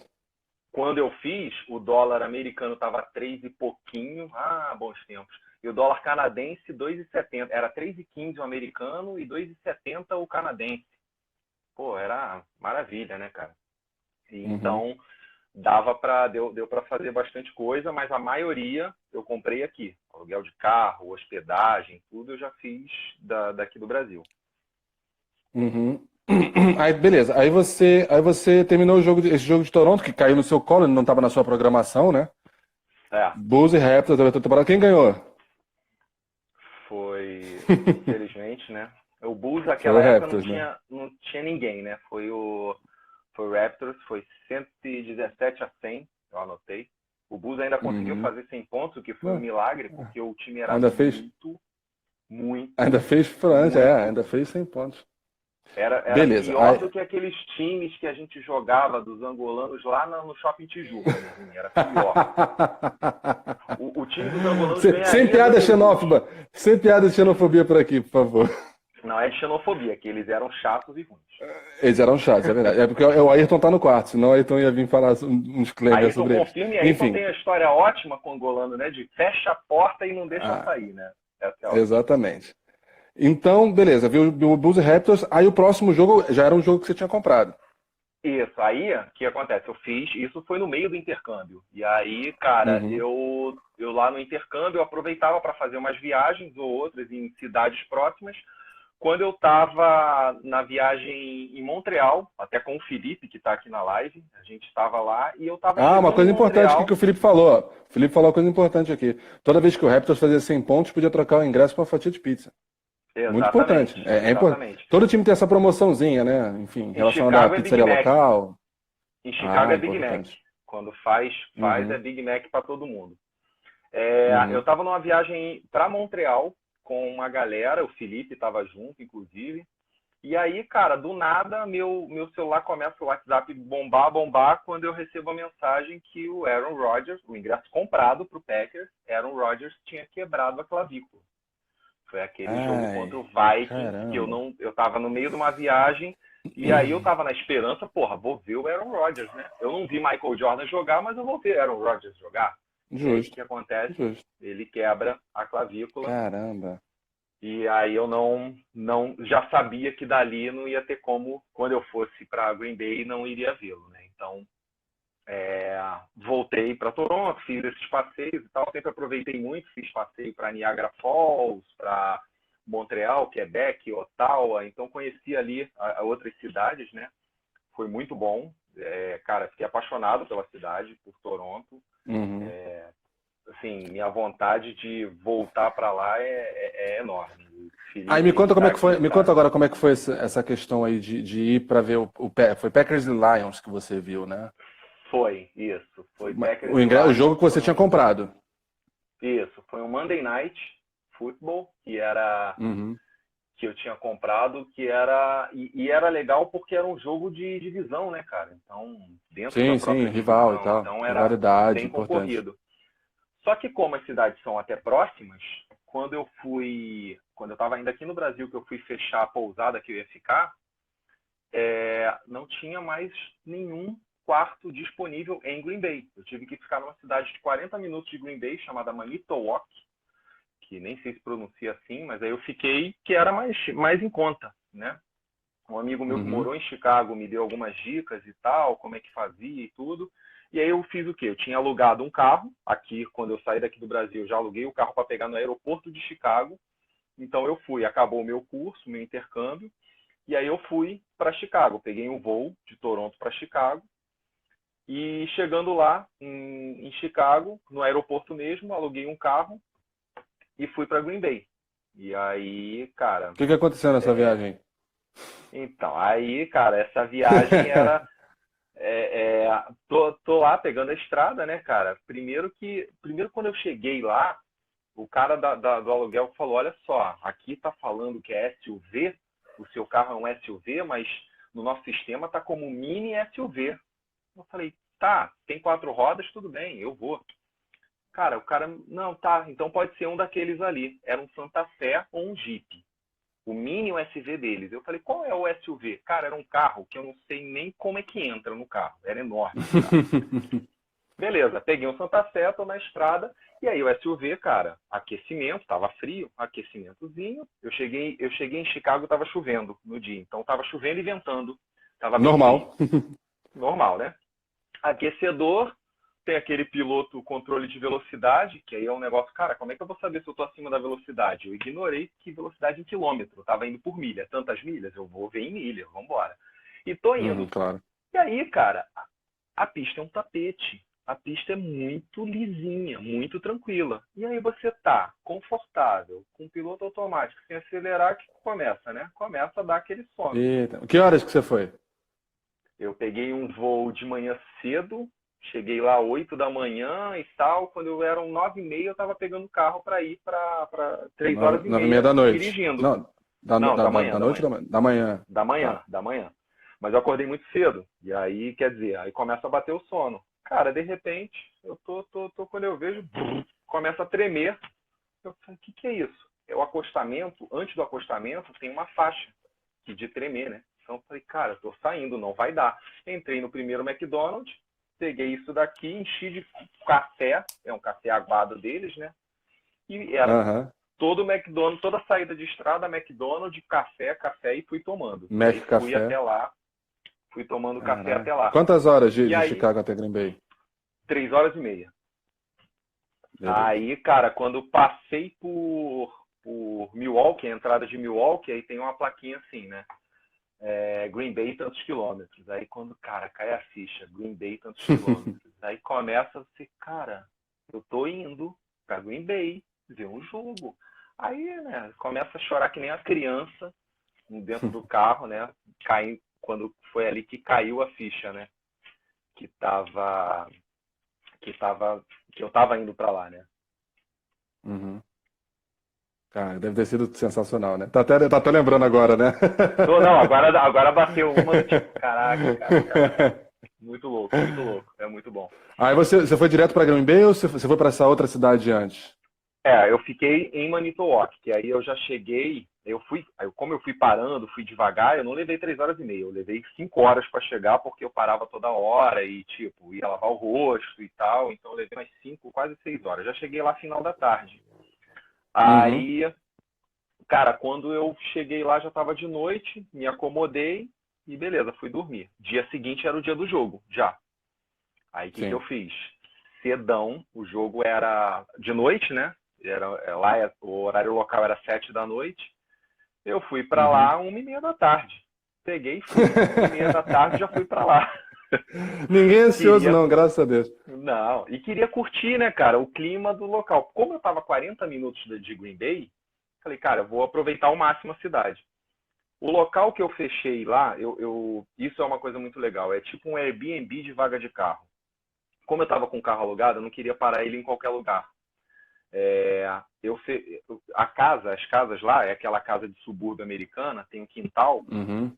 Quando eu fiz, o dólar americano estava 3 e pouquinho. Ah, bons tempos. E o dólar canadense, 2,70. Era 3,15 o americano e 2,70 o canadense. Pô, era maravilha, né, cara? E Uhum. então, deu para fazer bastante coisa, mas a maioria eu comprei aqui. Aluguel de carro, hospedagem, tudo eu já fiz daqui do Brasil. Uhum. Aí, beleza. Aí você terminou esse jogo de Toronto, que caiu no seu colo, ele não estava na sua programação, né? É, Bulls e Raptors, da temporada. Quem ganhou? foi, infelizmente, né? O Bulls Foi naquela o época Raptors, né? não tinha ninguém, né? Foi o Raptors, foi 117-100, eu anotei. O Bulls ainda conseguiu Uhum. fazer 100 pontos, o que foi um Não, milagre, porque o time era ainda fez, muito, muito, ainda fez frente, muito. ainda fez 100 pontos. Era Beleza. pior Aí, do que aqueles times que a gente jogava dos angolanos lá no Shopping Tijuca, no Rio. Era pior. O time dos angolanos Sem ganharia do piada Bulls. xenófoba, sem piada de xenofobia por aqui, por favor. Não é de xenofobia, que eles eram chatos e ruins. Eles eram chatos, é verdade. É porque o Ayrton tá no quarto, senão o Ayrton ia vir falar uns claimers Ayrton sobre eles. confirma e Ayrton Enfim, tem a história ótima com o angolano, né? De fecha a porta e não deixa ah, sair, né? Essa é ótima. exatamente. Então, beleza, viu o Bulls e Raptors, aí o próximo jogo já era um jogo que você tinha comprado. Isso, aí o que acontece? Eu fiz, isso foi no meio do intercâmbio. E aí, cara, Uhum. eu lá no intercâmbio eu aproveitava para fazer umas viagens ou outras em cidades próximas. Quando eu estava na viagem em Montreal, até com o Felipe, que está aqui na live, a gente estava lá e eu estava Ah, uma chegando em coisa importante aqui que Montreal. o Felipe falou. O Felipe falou uma coisa importante aqui. Toda vez que o Raptors fazia 100 pontos, podia trocar o ingresso por uma fatia de pizza. Muito importante. Exatamente, É importante. exatamente. Todo time tem essa promoçãozinha, né? Enfim, Em relacionada à Chicago é Big pizzaria Mac. local. Em Chicago Ah, é Big Mac. importante. Quando faz é Uhum, Big Mac para todo mundo. Eu uhum. estava numa viagem para Montreal com uma galera, o Felipe estava junto, inclusive. E aí, cara, do nada, meu celular começa o WhatsApp bombar, quando eu recebo a mensagem que o Aaron Rodgers, o ingresso comprado para o Packers, Aaron Rodgers tinha quebrado a clavícula. Foi aquele jogo contra o Ai, Vikings, que caramba. eu tava no meio de uma viagem, e aí eu tava na esperança, porra, vou ver o Aaron Rodgers, né? Eu não vi Michael Jordan jogar, mas eu vou ver Aaron Rodgers jogar. E aí o que Justo, que acontece? justo. Ele quebra a clavícula, Caramba. e aí eu não já sabia que dali não ia ter como, quando eu fosse para Green Bay, não iria vê-lo, né? Então, voltei para Toronto, fiz esses passeios e tal, sempre aproveitei muito, fiz passeio para Niagara Falls, para Montreal, Quebec, Ottawa, então conheci ali a outras cidades, né? Foi muito bom, cara, fiquei apaixonado pela cidade, por Toronto, Uhum. assim, minha vontade de voltar para lá é enorme. O Aí me Felipe conta como está é que foi, aqui, me conta sabe? agora como é que foi essa questão aí de ir para ver foi Packers e Lions que você viu, né? Foi, isso. Foi Packers e O Lions, jogo que você tinha comprado. foi um Monday Night Football, Uhum. que eu tinha comprado, e era legal porque era um jogo de divisão, né, cara? Então, dentro da Sim, sim, própria rival e divisão, tal. então era Rivalidade, bem importante. concorrido. Só que como as cidades são até próximas, quando eu estava ainda aqui no Brasil, que eu fui fechar a pousada que eu ia ficar, não tinha mais nenhum quarto disponível em Green Bay. Eu tive que ficar numa cidade de 40 minutos de Green Bay, chamada Manitowoc, que nem sei se pronuncia assim, mas aí eu fiquei que era mais em conta, né? Um amigo meu que Uhum. morou em Chicago me deu algumas dicas e tal, como é que fazia e tudo. E aí eu fiz o quê? Eu tinha alugado um carro, aqui, quando eu saí daqui do Brasil, eu já aluguei o carro para pegar no aeroporto de Chicago. Então eu fui, acabou o meu curso, meu intercâmbio, e aí eu fui para Chicago. Peguei um voo de Toronto para Chicago, e chegando lá em Chicago, no aeroporto mesmo, aluguei um carro e fui para Green Bay. E aí, cara, O que que aconteceu nessa viagem? então, aí, cara, essa viagem era. Tô lá pegando a estrada, né, cara? Primeiro quando eu cheguei lá, o cara do aluguel falou: olha só, aqui tá falando que é SUV, o seu carro é um SUV, mas no nosso sistema tá como mini SUV. Eu falei: tá, tem 4 rodas, tudo bem, eu vou. Cara, o cara, não, tá, então pode ser um daqueles ali. Era um Santa Fé ou um Jeep. o mini SUV deles. Eu falei, qual é o SUV? Cara, era um carro que eu não sei nem como é que entra no carro. Era enorme. Beleza, peguei um Santa Fé, tô na estrada, e aí o SUV, cara, aquecimento, tava frio, aquecimentozinho. Eu cheguei em Chicago, tava chovendo no dia, então tava chovendo e ventando, tava bem frio. Normal. Normal, né? Aquecedor, tem aquele piloto controle de velocidade, que aí é um negócio, cara, como é que eu vou saber se eu tô acima da velocidade? Eu ignorei que velocidade em quilômetro, tava indo por milha, tantas milhas, eu vou ver em milha, vambora. E tô indo. Claro. E aí, cara, a pista é um tapete. A pista é muito lisinha, muito tranquila. E aí você tá confortável, com piloto automático, sem acelerar, que começa, né? Começa a dar aquele sono. Eita. Que horas que você foi? Eu peguei um voo de manhã cedo, cheguei lá 8 da manhã e tal. Quando eu era 9h30, eu tava pegando o carro para ir para 3 horas e meia da noite. dirigindo. Não, Não, da manhã, da da noite manhã. ou da manhã? Da manhã, Tá. da manhã. Mas eu acordei muito cedo. E aí, quer dizer, aí começa a bater o sono. Cara, de repente, eu tô quando eu vejo, começa a tremer. Eu falei, o que é isso? É o acostamento, antes do acostamento, tem uma faixa de tremer, né? Então eu falei, cara, eu tô saindo, não vai dar. Entrei no primeiro McDonald's, peguei isso daqui, enchi de café, é um café aguado deles, né? E era Aham. todo o McDonald's, toda saída de estrada, McDonald's, café, e fui tomando. E Mac aí fui Café. até lá, fui tomando café até Caraca. lá. Quantas horas E de aí, Chicago até Green Bay? 3 horas e meia. Beleza. Aí, cara, quando passei por Milwaukee, a entrada de Milwaukee, aí tem uma plaquinha assim, né? Green Bay tantos quilômetros. Aí quando, cara, cai a ficha, Green Bay tantos quilômetros. Aí começa você, cara, eu tô indo pra Green Bay ver um jogo. Aí, né, começa a chorar que nem a criança dentro do carro, né? Quando foi ali que caiu a ficha, né? Que tava, que eu tava indo pra lá, né? Uhum. Cara, deve ter sido sensacional, né? Tá até lembrando agora, né? Não, agora bateu uma do tipo, caraca, cara. Muito louco, é muito bom. Aí você foi direto para Green Bay ou você foi para essa outra cidade antes? Eu fiquei em Manitowoc, que aí eu já cheguei, como eu fui parando, fui devagar, eu não levei 3 horas e meia, eu levei 5 horas para chegar, porque eu parava toda hora e, tipo, ia lavar o rosto e tal, então eu levei mais 5, quase 6 horas. Já cheguei lá final da tarde. Uhum. Aí, cara, quando eu cheguei lá já estava de noite, me acomodei e beleza, fui dormir. Dia seguinte era o dia do jogo, já. Aí o que eu Sim. fiz? Cedão, o jogo era de noite, né? Lá o horário local era 7 da noite. Eu fui para Uhum. lá 1h30 da tarde. Peguei e fui. 1h30 da tarde já fui para lá. Ninguém é ansioso Queria. não, graças a Deus. Não, e queria curtir, né, cara, o clima do local. Como eu tava 40 minutos de Green Bay, falei, cara, eu vou aproveitar ao máximo a cidade. O local que eu fechei lá, isso é uma coisa muito legal. É tipo um Airbnb de vaga de carro. Como eu estava com o carro alugado, eu não queria parar ele em qualquer lugar. As casas lá, é aquela casa de subúrbio americana, tem um quintal, Uhum.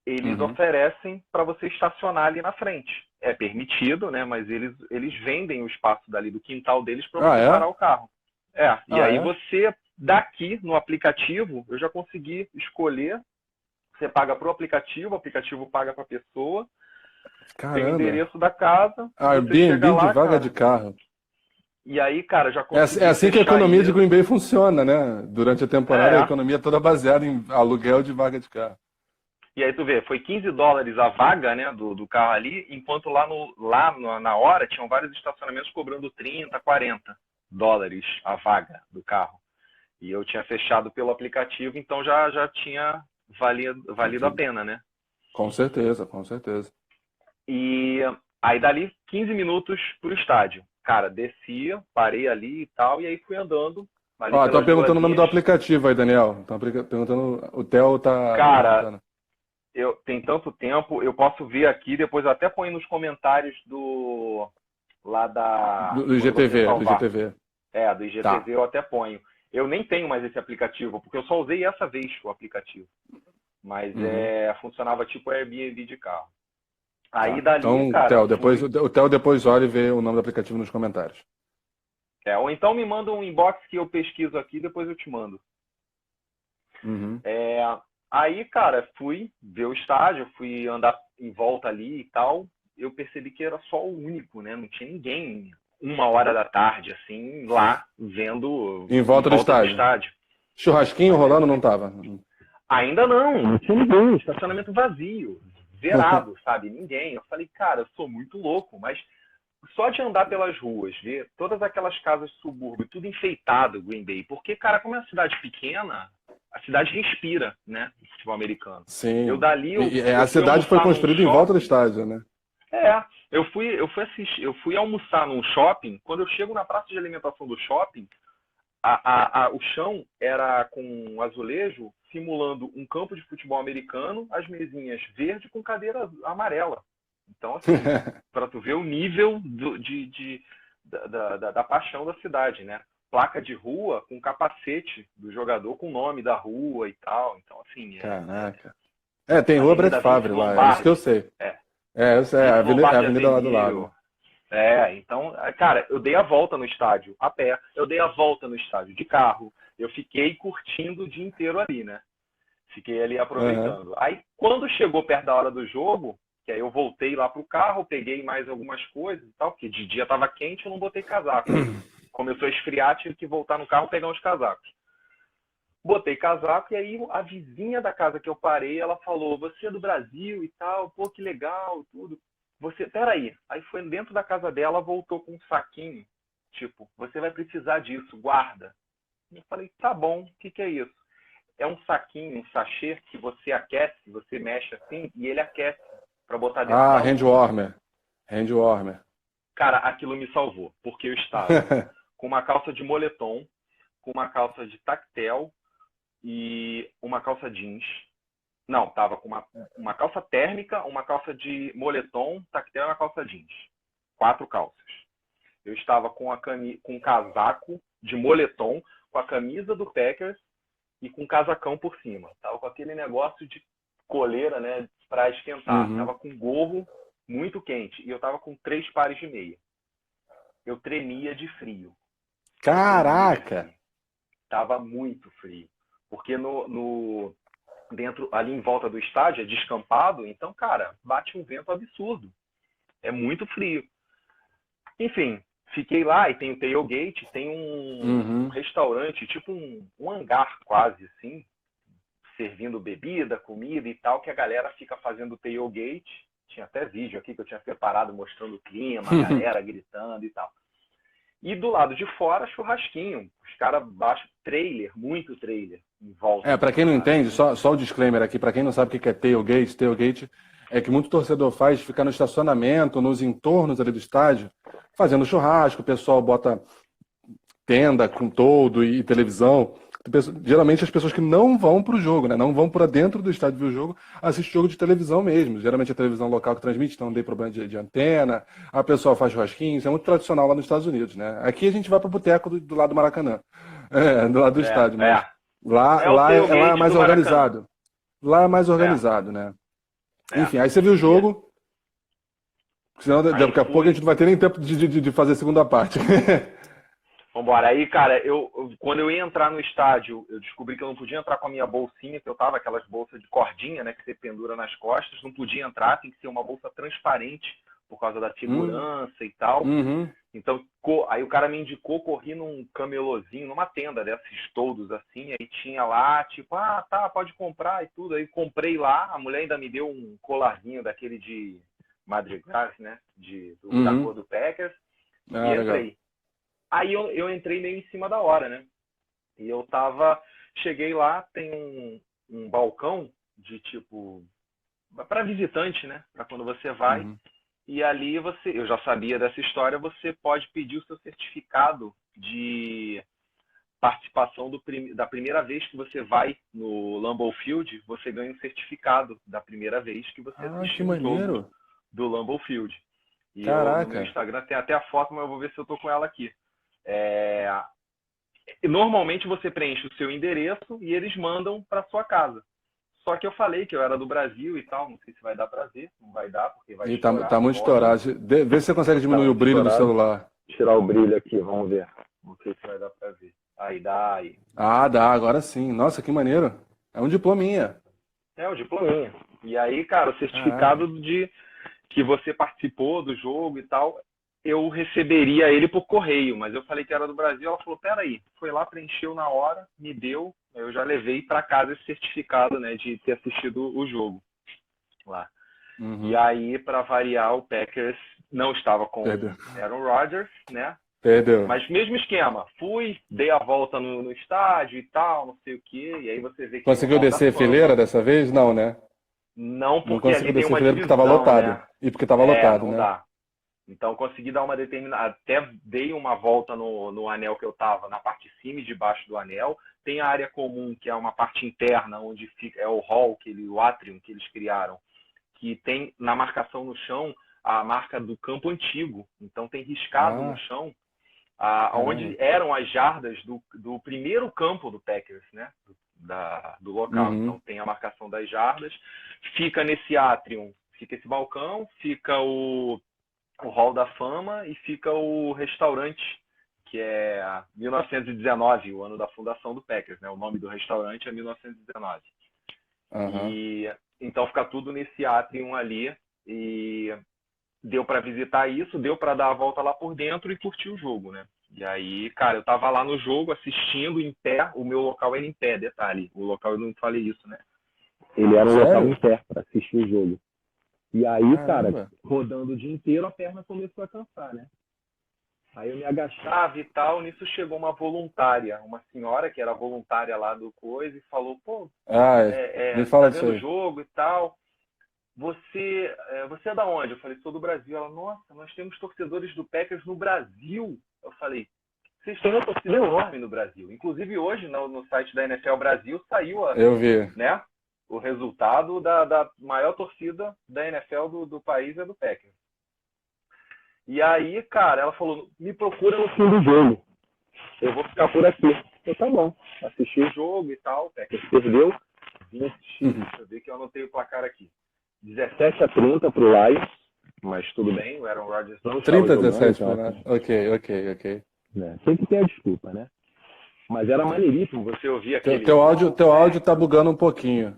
eles Uhum. oferecem para você estacionar ali na frente. É permitido, né? Mas eles vendem o espaço dali do quintal deles para Ah, você parar é? o carro. E Ah, aí é? você, daqui no aplicativo, eu já consegui escolher. Você paga para o aplicativo paga para a pessoa, tem o Caramba. endereço da casa, você chega Airbnb de lá, vaga de cara. carro. E aí, cara, já É consegui assim que a fechar economia de isso. Green Bay funciona, né? Durante a temporada, a É. economia é toda baseada em aluguel de vaga de carro. E aí tu vê, foi $15 a vaga, né, do carro ali, enquanto na hora tinham vários estacionamentos cobrando 30, $40 a vaga do carro. E eu tinha fechado pelo aplicativo, então já tinha valido a Aqui. pena, né? Com certeza, com certeza. E aí dali 15 minutos pro estádio. Cara, descia, parei ali e tal, e aí fui andando ali Ó, estão pelas perguntando o nome do ruazinhas. aplicativo aí, Daniel. Estão perguntando, o Theo tá Cara, perguntando. tem tanto tempo, eu posso ver aqui, depois eu até ponho nos comentários lá Do quando você IGTV, do salvar. IGTV. Do Tá. IGTV eu até ponho. Eu nem tenho mais esse aplicativo, porque eu só usei essa vez o aplicativo. Mas Uhum. funcionava tipo Airbnb de carro. Aí Tá. dali, Então, cara, Theo, fui. o Theo depois olha e vê o nome do aplicativo nos comentários. Ou então me manda um inbox que eu pesquiso aqui, depois eu te mando. Uhum. Aí, cara, fui ver o estádio, fui andar em volta ali e tal. Eu percebi que era só o único, né? Não tinha ninguém 1 hora da tarde, assim, lá, vendo Em em volta do volta do estádio. estádio. Churrasquinho Aí rolando não tava? ainda não tinha ninguém, estacionamento vazio, zerado, sabe? Ninguém. Eu falei, cara, eu sou muito louco, mas só de andar pelas ruas, ver todas aquelas casas de subúrbio, tudo enfeitado, Green Bay, porque, cara, como é uma cidade pequena, a cidade respira, né, o futebol americano. Eu Sim. dali, A eu fui cidade foi almoçar num construída em volta do shopping. estádio, né? Eu fui almoçar num shopping. Quando eu chego na praça de alimentação do shopping, o chão era com azulejo simulando um campo de futebol americano, as mesinhas verde com cadeira amarela. Então, assim, para tu ver o nível da paixão da cidade, né? Placa de rua com capacete do jogador com o nome da rua e tal. Então, assim, Caraca. Tem rua Brett Avenida Vince Favre lá, é isso que eu Lombardi. sei. É, Eu sei, Vince é a Lombardi avenida lá do Avenue. lado. Então, cara, eu dei a volta no estádio a pé, eu dei a volta no estádio de carro, eu fiquei curtindo o dia inteiro ali, né? Fiquei ali Uhum. aproveitando. Aí, quando chegou perto da hora do jogo, que aí eu voltei lá pro carro, peguei mais algumas coisas e tal, porque de dia tava quente, eu não botei casaco. Aí começou a esfriar, tive que voltar no carro pegar uns casacos. Botei casaco e aí a vizinha da casa que eu parei, ela falou, você é do Brasil e tal, pô, que legal, tudo. Peraí. Aí foi dentro da casa dela, voltou com um saquinho, tipo, você vai precisar disso, guarda. Eu falei, tá bom, o que é isso? É um saquinho, um sachê que você aquece, você mexe assim e ele aquece para botar dentro da Hand urna. warmer. Hand warmer. Cara, aquilo me salvou, porque eu estava com uma calça de moletom, com uma calça de tactel e uma calça jeans. Não, tava com uma calça térmica, uma calça de moletom, tactel e uma calça jeans. 4 calças. Eu estava com um casaco de moletom, com a camisa do Packers e com um casacão por cima. Tava com aquele negócio de coleira, né, para esquentar. Uhum. Tava com gorro muito quente e eu tava com 3 pares de meia. Eu tremia de frio. Caraca! Tava muito frio. Porque dentro, ali em volta do estádio, é descampado, então, cara, bate um vento absurdo. É muito frio. Enfim, fiquei lá e tem o tailgate, tem um restaurante, tipo um hangar quase, assim, servindo bebida, comida e tal, que a galera fica fazendo tailgate. Tinha até vídeo aqui que eu tinha preparado mostrando o clima, a galera gritando e tal. E do lado de fora, churrasquinho. Os caras baixam trailer, muito trailer em volta. Para quem não entende, só o disclaimer aqui, para quem não sabe o que é tailgate, tailgate é que muito torcedor faz ficar no estacionamento, nos entornos ali do estádio, fazendo churrasco, o pessoal bota tenda com toldo e televisão. Geralmente as pessoas que não vão para o jogo, né? Não vão para dentro do estádio ver o jogo, assistem jogo de televisão mesmo. Geralmente é a televisão local que transmite, então não tem problema de antena. A pessoa faz churrasquinho, isso é muito tradicional lá nos Estados Unidos, né? Aqui a gente vai para o boteco do lado do Maracanã, do lado do estádio, mas lá é mais organizado. Lá é mais organizado, né? Enfim, aí você viu o jogo, senão daqui a pouco a gente não vai ter nem tempo de fazer a segunda parte. Vambora. Aí, cara, quando eu ia entrar no estádio, eu descobri que eu não podia entrar com a minha bolsinha, que eu tava, aquelas bolsas de cordinha, né, que você pendura nas costas, não podia entrar, tem que ser uma bolsa transparente, por causa da segurança e tal. Então, aí o cara me indicou, corri num camelôzinho, numa tenda desses toldos assim, aí tinha lá, tipo, tá, pode comprar e tudo. Aí comprei lá, a mulher ainda me deu um colarzinho daquele de Madrigal, né, da cor do Packers, e entrei. Legal. Aí eu entrei meio em cima da hora, né? E cheguei lá, tem um balcão de tipo, para visitante, né? Para quando você vai. E ali eu já sabia dessa história, você pode pedir o seu certificado de participação da primeira vez que você vai no Lambeau Field, você ganha um certificado da primeira vez que você assistiu o jogo do Lambeau Field. E no meu Instagram tem até a foto, mas eu vou ver se eu tô com ela aqui. Normalmente você preenche o seu endereço e eles mandam para sua casa. Só que eu falei que eu era do Brasil e tal, não sei se vai dar para ver, não vai dar porque vai estourar. Tá muito estourado. Vê se você consegue diminuir o brilho do celular. Tirar o brilho aqui, vamos ver. Não sei se vai dar para ver. Aí dá, aí. Dá, agora sim. Nossa, que maneiro. É um diplominha. É, o diplominha. E aí, cara, o Caraca. certificado de que você participou do jogo e tal, eu receberia ele por correio, mas eu falei que era do Brasil, ela falou, peraí, foi lá, preencheu na hora, me deu, eu já levei para casa esse certificado, né, de ter assistido o jogo lá. E Uhum. aí, para variar, o Packers não estava com Perdeu. Aaron Rodgers, né, Perdeu. mas mesmo esquema, fui, dei a volta no estádio e tal, não sei o quê, e aí você vê que tem o Conseguiu Hall da descer fileira Fama. dessa vez? Não, né? Não, Não porque ali conseguiu tem descer uma fileira porque estava divisão, lotado. né? E porque estava É, lotado, não né? dá. Então consegui dar uma determinada. Até dei uma volta no anel que eu estava, na parte de cima e de baixo do anel. Tem a área comum, que é uma parte interna, onde fica, é o hall, o atrium que eles criaram, que tem na marcação no chão a marca do campo antigo. Então tem riscado no Ah, chão onde caramba. eram as jardas do primeiro campo do Packers, né? Do local. Então Uhum. tem a marcação das jardas. Fica nesse atrium, fica esse balcão, fica o Hall da Fama e fica o restaurante, que é 1919, o ano da fundação do Packers, né? O nome do restaurante é 1919. Aham. E então fica tudo nesse atrium ali e deu para visitar isso, deu para dar a volta lá por dentro e curtir o jogo, né? E aí, cara, eu tava lá no jogo assistindo em pé, o meu local era em pé, detalhe, o local eu não falei isso, né? Ele era um local em Sério? pé para assistir o jogo. E aí, cara, Caramba. rodando o dia inteiro, a perna começou a cansar, né? Aí eu me agachava e tal, nisso chegou uma voluntária, uma senhora que era voluntária lá do coisa e falou, pô, Ai, me tá fala disso vendo o aí. jogo e tal, você é da onde? Eu falei, sou do Brasil. Ela, nossa, nós temos torcedores do Packers no Brasil. Eu falei, vocês têm uma torcida enorme no Brasil. Inclusive hoje, no site da NFL Brasil, saiu Eu vi. né, o resultado da maior torcida da NFL do país é do Packers. E aí, cara, ela falou, me procura no fim do jogo. Eu vou ficar por aqui. Eu, tá bom. Assisti o jogo e tal, o Packers perdeu. Vim assistir, deixa eu ver que eu anotei o placar aqui. 17-30 pro Lions, mas tudo bem, o Aaron Rodgers não estava 30 a jogando, 17 então foi, né? assim, Ok, ok, ok. né, sempre tem a desculpa, né? Mas era maneiríssimo você ouvir aquele Teu áudio Pack. tá bugando um pouquinho.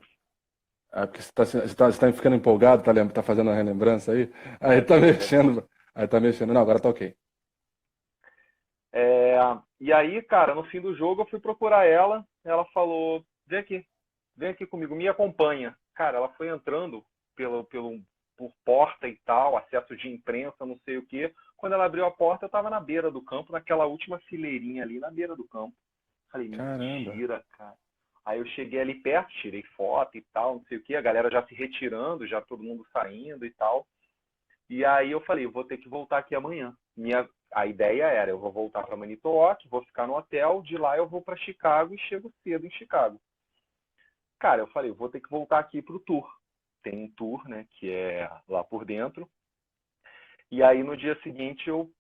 Ah, porque você tá ficando empolgado, tá fazendo uma relembrança aí? Aí Deve tá ser, deve ser. mexendo. Aí tá mexendo. Não, agora tá ok. É, e aí, cara, no fim do jogo eu fui procurar ela falou, vem aqui comigo, me acompanha. Cara, ela foi entrando por porta e tal, acesso de imprensa, não sei o quê. Quando ela abriu a porta, eu estava na beira do campo, naquela última fileirinha ali, na beira do campo. Falei, Caramba. mentira, cara. Aí eu cheguei ali perto, tirei foto e tal, não sei o quê, a galera já se retirando, já todo mundo saindo e tal. E aí eu falei, eu vou ter que voltar aqui amanhã. A ideia era, eu vou voltar para Manitowoc, vou ficar no hotel, de lá eu vou para Chicago e chego cedo em Chicago. Cara, eu falei, eu vou ter que voltar aqui pro tour. Tem um tour, né, que é lá por dentro. E aí no dia seguinte eu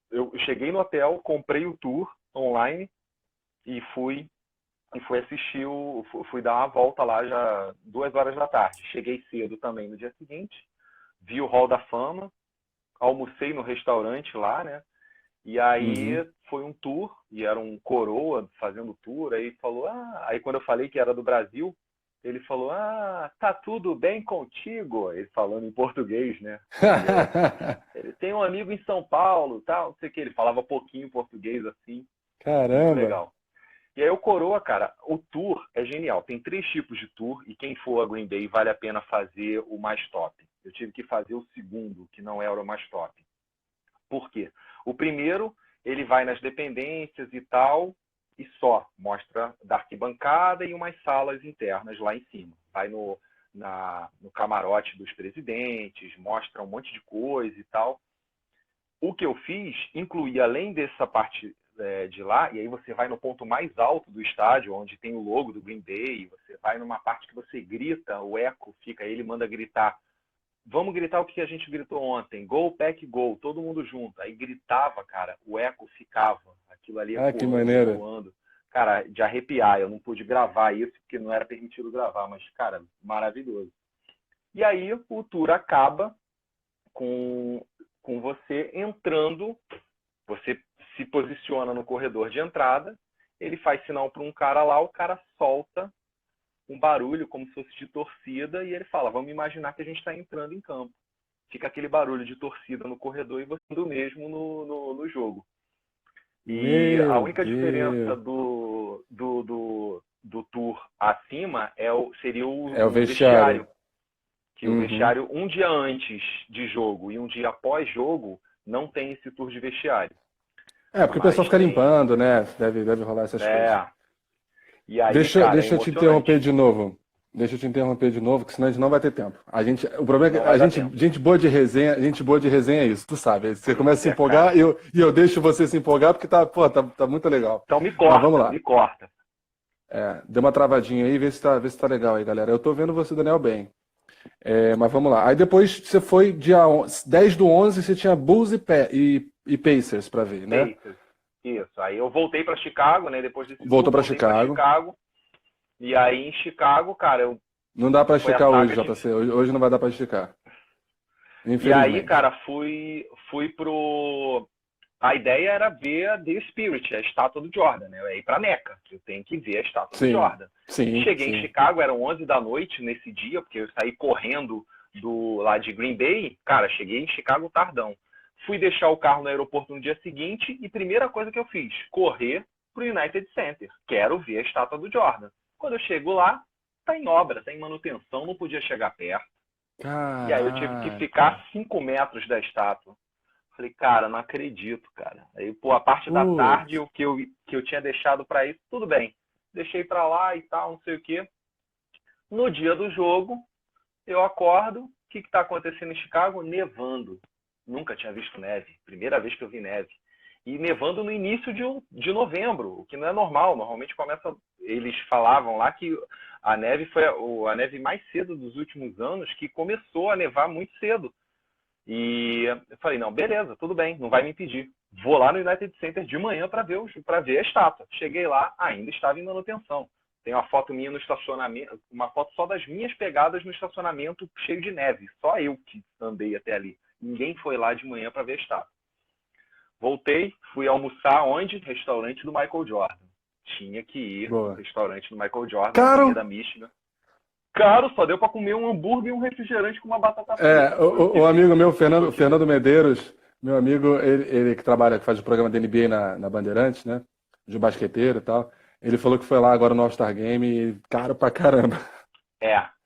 cheguei no hotel, comprei o tour online e fui assistir fui dar uma volta lá já 2 horas da tarde. Cheguei cedo também no dia seguinte, vi o Hall da Fama, almocei no restaurante lá, né? E aí Uhum. foi um tour, e era um coroa fazendo tour, aí falou, aí quando eu falei que era do Brasil, ele falou, tá tudo bem contigo? Ele falando em português, né? Ele tem um amigo em São Paulo, tal, não sei o que, ele falava pouquinho português assim, muito Caramba. legal. E aí o Coroa, cara, o tour é genial. Tem 3 tipos de tour e quem for a Green Bay vale a pena fazer o mais top. Eu tive que fazer o segundo, que não era o mais top. Por quê? O primeiro, ele vai nas dependências e tal, e só mostra da arquibancada e umas salas internas lá em cima. Vai no camarote dos presidentes, mostra um monte de coisa e tal. O que eu fiz incluía, além dessa parte de lá, e aí você vai no ponto mais alto do estádio, onde tem o logo do Green Bay, você vai numa parte que você grita, o eco fica, ele manda gritar, vamos gritar o que a gente gritou ontem. Gol, pack, gol. Todo mundo junto. Aí gritava, cara. O eco ficava. Aquilo ali Ah, que ecoando, maneiro. ecoando. Cara, de arrepiar. Eu não pude gravar isso porque não era permitido gravar. Mas, cara, maravilhoso. E aí o tour acaba com, com você entrando. Você se posiciona no corredor de entrada. Ele faz sinal para um cara lá. O cara solta um barulho como se fosse de torcida e ele fala, vamos imaginar que a gente está entrando em campo. Fica aquele barulho de torcida no corredor e você do mesmo no jogo. E a Meu única diferença Deus. do tour acima seria É o o vestiário. vestiário. Que o Uhum. vestiário, um dia antes de jogo e um dia após jogo, não tem esse tour de vestiário. É, porque o Mas pessoal fica tem. limpando, né? Deve rolar essas coisas. É. E aí, Deixa, cara, é deixa eu te interromper emocionante. de novo. Deixa eu te interromper de novo, que senão a gente não vai ter tempo. O problema é Não que vai dar tempo. gente boa de resenha é isso, tu sabe. Você começa a se Cara. empolgar e eu deixo você se empolgar porque tá muito legal. Então me Mas vamos corta, lá. me corta. Deu uma travadinha aí, vê se tá legal aí, galera. Eu tô vendo você, Daniel, bem. Mas vamos lá. Aí depois você foi dia 10/11, você tinha Bulls e Pacers pra ver, né? Pacers. Isso. Aí eu voltei para Chicago, né? Depois desse Voltou tour, pra voltei para Chicago. Chicago. E aí em Chicago, cara, Não dá pra foi a esticar hoje, saga de. JC. Hoje não vai dar pra esticar. E aí, Infelizmente. cara, fui pro. A ideia era ver a The Spirit, a estátua do Jordan, né? Eu ia ir pra Meca. Eu tenho que ver a estátua do Sim, Jordan. sim, Cheguei em sim. Chicago, eram 11 da noite nesse dia, porque eu saí correndo lá de Green Bay. Cara, cheguei em Chicago tardão. Fui deixar o carro no aeroporto no dia seguinte e primeira coisa que eu fiz, correr pro United Center. Quero ver a estátua do Jordan. Quando eu chego lá, tá em obra, tá em manutenção, não podia chegar perto. E aí eu tive que ficar Caraca. a 5 metros da estátua. Falei, cara, não acredito, cara. Aí, pô, a parte da tarde, Putz. o que eu tinha deixado pra isso, tudo bem. Deixei pra lá e tal, não sei o quê. No dia do jogo, eu acordo. O que tá acontecendo em Chicago? Nevando. Nunca tinha visto neve. Primeira vez que eu vi neve. E nevando no início de novembro, o que não é normal. Normalmente começa. Eles falavam lá que a neve foi a neve mais cedo dos últimos anos, que começou a nevar muito cedo. E eu falei, não, beleza, tudo bem, não vai me impedir. Vou lá no United Center de manhã para ver a estátua. Cheguei lá, ainda estava em manutenção. Tem uma foto minha no estacionamento, uma foto só das minhas pegadas no estacionamento cheio de neve. Só eu que andei até ali. Ninguém foi lá de manhã para ver a estátua. Voltei, fui almoçar onde? Restaurante do Michael Jordan. Tinha que ir no Boa. restaurante do Michael Jordan, na Caro? Avenida Michigan. Caro, só deu para comer um hambúrguer e um refrigerante com uma batata frita. O amigo meu, Fernando Medeiros, meu amigo, ele que trabalha, que faz o programa da NBA na Bandeirantes, né? De basqueteiro e tal. Ele falou que foi lá agora no All-Star Game e caro pra caramba.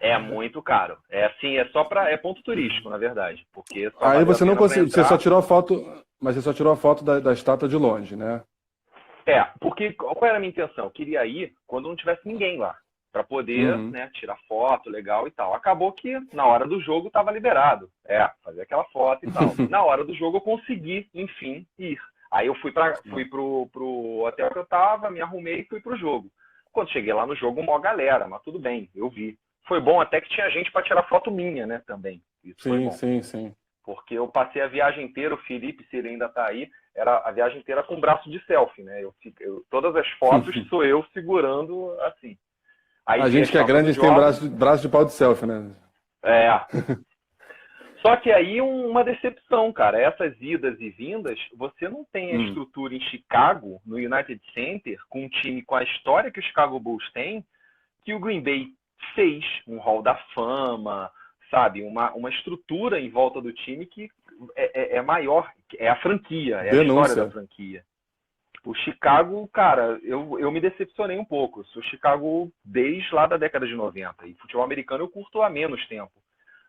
É muito caro. É assim, é ponto turístico, na verdade, porque só Aí valeu a você não pena para conseguiu, você só entrar. tirou a foto, mas você só tirou a foto da estátua de longe, né? Porque qual era a minha intenção? Eu queria ir quando não tivesse ninguém lá, para poder, Uhum. né, tirar foto, legal e tal. Acabou que na hora do jogo estava liberado, fazer aquela foto e tal. Na hora do jogo eu consegui, enfim, ir. Aí eu fui pro hotel que eu tava, me arrumei e fui pro jogo. Quando cheguei lá no jogo, uma galera, mas tudo bem, eu vi. Foi bom até que tinha gente para tirar foto minha, né, também. Isso foi bom. Sim. Porque eu passei a viagem inteira, o Felipe, se ele ainda está aí, era a viagem inteira com braço de selfie, né? Todas as fotos sou eu segurando assim. Aí A vi a gente que é estátua grande, do a gente tem Jordan. braço de pau de selfie, né? É. Só que aí uma decepção, cara. Essas idas e vindas, você não tem a estrutura em Chicago, no United Center, com um time com a história que o Chicago Bulls tem, que o Green Bay fez, um Hall da Fama, sabe? Uma estrutura em volta do time que é maior, é a franquia, é a história da franquia. O Chicago, cara, eu me decepcionei um pouco. Eu sou Chicago desde lá da década de 90. E futebol americano eu curto há menos tempo.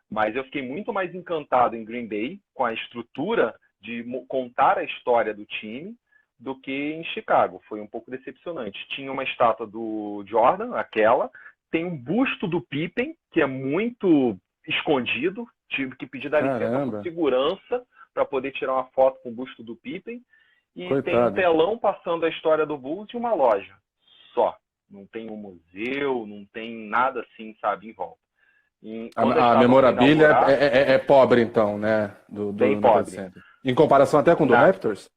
Mas eu fiquei muito mais encantado em Green Bay com a estrutura de contar a história do time do que em Chicago. Foi um pouco decepcionante. Tinha uma estátua do Jordan, aquela. Tem um busto do Pippen, que é muito escondido. Tive que pedir da licença por segurança para poder tirar uma foto com o busto do Pippen. E Coitado. tem um telão passando a história do Bulls e uma loja. Só. Não tem um museu, não tem nada assim, sabe, em volta. A memorabilia é pobre, então, né? Bem pobre. Center. Em comparação até com o do Raptors?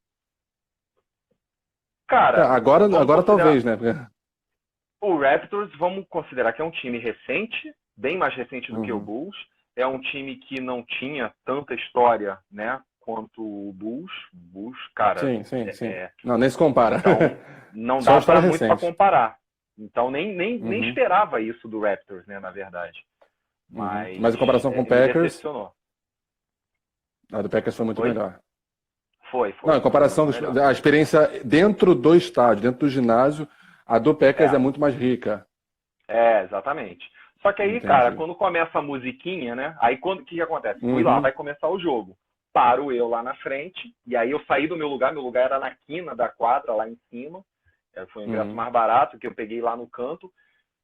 Cara, agora talvez, né? O Raptors, vamos considerar que é um time recente, bem mais recente do que o Bulls. É um time que não tinha tanta história, né, quanto o Bulls. O Bulls, cara... Sim. Não, nem se compara. Então, não dá muito para comparar. Então nem esperava isso do Raptors, né, na verdade. Mas em comparação com o me Packers, decepcionou. a do Packers foi muito melhor. Foi. Não, em comparação a experiência dentro do estádio, dentro do ginásio, a do Packers é muito mais rica. Exatamente. Só que aí, Entendi. cara, quando começa a musiquinha, né? Aí o que acontece? Fui lá, vai começar o jogo. Paro eu lá na frente, e aí eu saí do meu lugar era na quina da quadra, lá em cima. Foi um ingresso mais barato, que eu peguei lá no canto.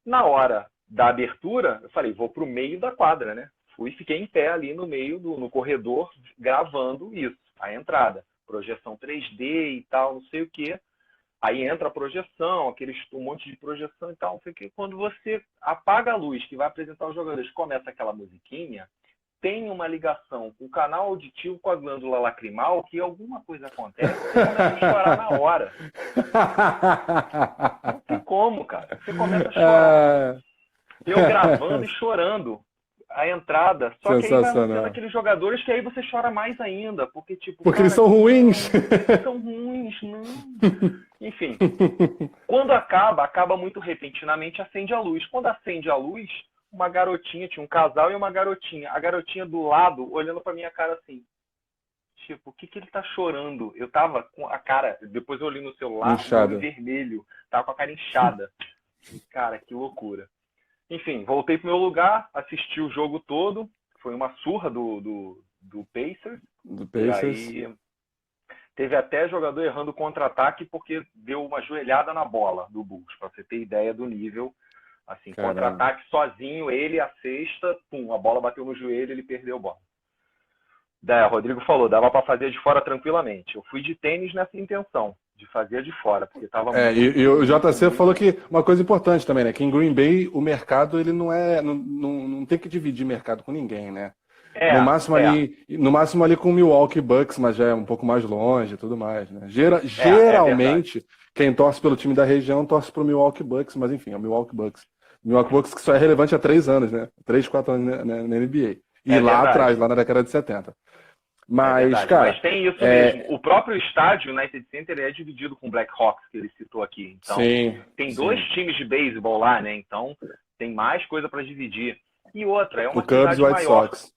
Na hora da abertura, eu falei, vou pro meio da quadra, né? Fui e fiquei em pé ali no meio, no corredor, gravando isso, a entrada. Projeção 3D e tal, não sei o quê. Aí entra a projeção, um monte de projeção e tal. Não sei o quê. Quando você apaga a luz, que vai apresentar os jogadores, começa aquela musiquinha, tem uma ligação com o canal auditivo com a glândula lacrimal, que alguma coisa acontece, você começa a chorar na hora. Não tem como, cara. Você começa a chorar. Eu gravando e chorando a entrada. Só que aí vai acontecendo aqueles jogadores que aí você chora mais ainda. Porque, tipo, porque eles são ruins. Eles são ruins, não. Enfim. Quando acaba muito repentinamente, acende a luz. Quando acende a luz, uma garotinha, tinha um casal e uma garotinha. A garotinha do lado, olhando pra minha cara assim. Tipo, o que ele tá chorando? Eu tava com a cara, depois eu olhei no celular, olho vermelho. Tava com a cara inchada. Cara, que loucura. Enfim, voltei pro meu lugar, assisti o jogo todo. Foi uma surra do Pacers. Do Pacers. E aí teve até jogador errando contra-ataque porque deu uma joelhada na bola do Bulls, pra você ter ideia do nível. Assim, contra-ataque sozinho, ele a cesta, pum, a bola bateu no joelho, ele perdeu a bola. O Rodrigo falou, dava para fazer de fora tranquilamente. Eu fui de tênis nessa intenção, de fazer de fora, porque tava e o JC falou que uma coisa importante também, né? Que em Green Bay o mercado ele não tem que dividir mercado com ninguém, né? No máximo ali com o Milwaukee Bucks, mas já é um pouco mais longe e tudo mais, né? Geralmente, quem torce pelo time da região torce pro Milwaukee Bucks, mas enfim, é o Milwaukee Bucks. O Milwaukee Bucks que só é relevante há 3 anos, né? 3, 4 anos na NBA. E lá atrás, lá na década de 70. Mas, cara... Mas tem isso mesmo. O próprio estádio, o United Center, é dividido com o Blackhawks, que ele citou aqui. Então, tem 2 times de beisebol lá, né? Então, tem mais coisa para dividir. E outra, é uma cidade maior. Sox.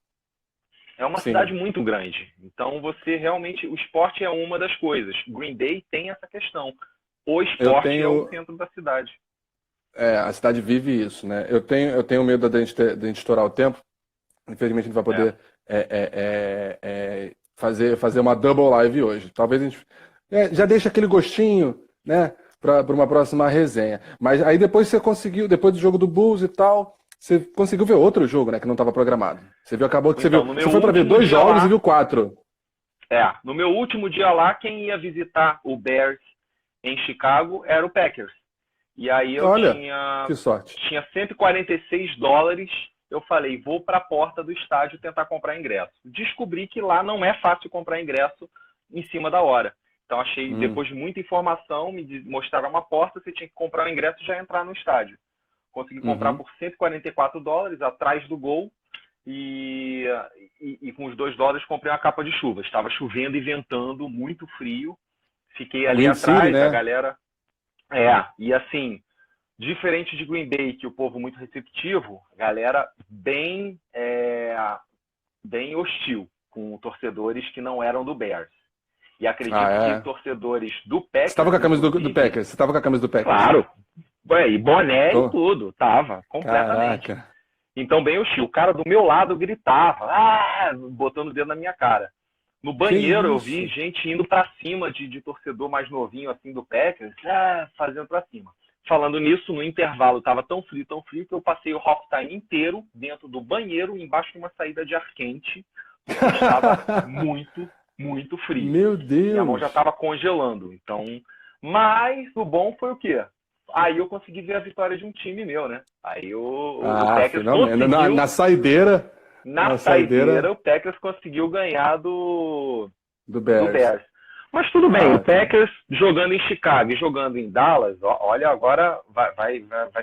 É uma cidade muito grande. Então, você realmente... O esporte é uma das coisas. Green Bay tem essa questão. O esporte é o centro da cidade. A cidade vive isso, né? Eu tenho medo da gente estourar o tempo. Infelizmente, a gente vai poder... fazer uma double live hoje. Talvez a gente já deixe aquele gostinho, né, para uma próxima resenha. Mas aí depois você conseguiu, depois do jogo do Bulls e tal, você conseguiu ver outro jogo, né, que não estava programado. Você viu, acabou que você foi para ver 2 jogos e viu 4. No meu último dia lá, quem ia visitar o Bears em Chicago era o Packers. E aí eu que sorte. tinha $146. Eu falei, vou para a porta do estádio tentar comprar ingresso. Descobri que lá não é fácil comprar ingresso em cima da hora. Então, achei, depois de muita informação, me mostraram uma porta, você tinha que comprar o ingresso e já entrar no estádio. Consegui comprar por $144, atrás do gol, e com os $2 comprei uma capa de chuva. Estava chovendo e ventando, muito frio. Fiquei ali atrás, né? A galera... e assim... Diferente de Green Bay, que o povo muito receptivo, galera bem hostil com torcedores que não eram do Bears. E acredito que torcedores do Packers... Você estava com a camisa do Packers? Você estava com a camisa do Packers? Claro. E boné e tudo. Tava, completamente. Caraca. Então, bem hostil. O cara do meu lado gritava, botando o dedo na minha cara. No banheiro eu vi gente indo para cima de torcedor mais novinho assim do Packers, fazendo para cima. Falando nisso, no intervalo estava tão frio que eu passei o halftime inteiro dentro do banheiro, embaixo de uma saída de ar quente, porque estava muito, muito frio. Meu Deus! Minha mão já estava congelando. Então, mas o bom foi o quê? Aí eu consegui ver a vitória de um time meu, né? Aí o Packers conseguiu... Na saideira... Na saideira, o Packers conseguiu ganhar do Bears. Mas tudo bem, o Packers jogando em Chicago e jogando em Dallas, olha, agora vai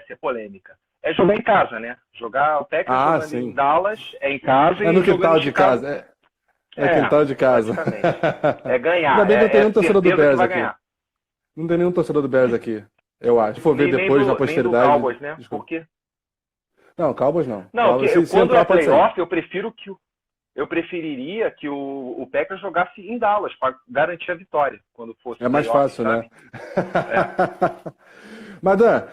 ser polêmica. É jogar em casa, né? Jogar o Packers jogando em Dallas é em casa e no quintal de casa. Quintal de casa. É ganhar. Ainda bem que não tem nenhum torcedor do Bears aqui. Não tem nenhum torcedor do Bears aqui. eu acho. Se for ver depois, na nem do posteridade... Cowboys, né? Desculpa. Por quê? Não, Cowboys não. Não, Cowboys, se quando entrar, é pode sair. playoff, eu preferiria que o Packers jogasse em Dallas para garantir a vitória quando fosse É mais playoff, fácil, sabe? né? Mas, Dan,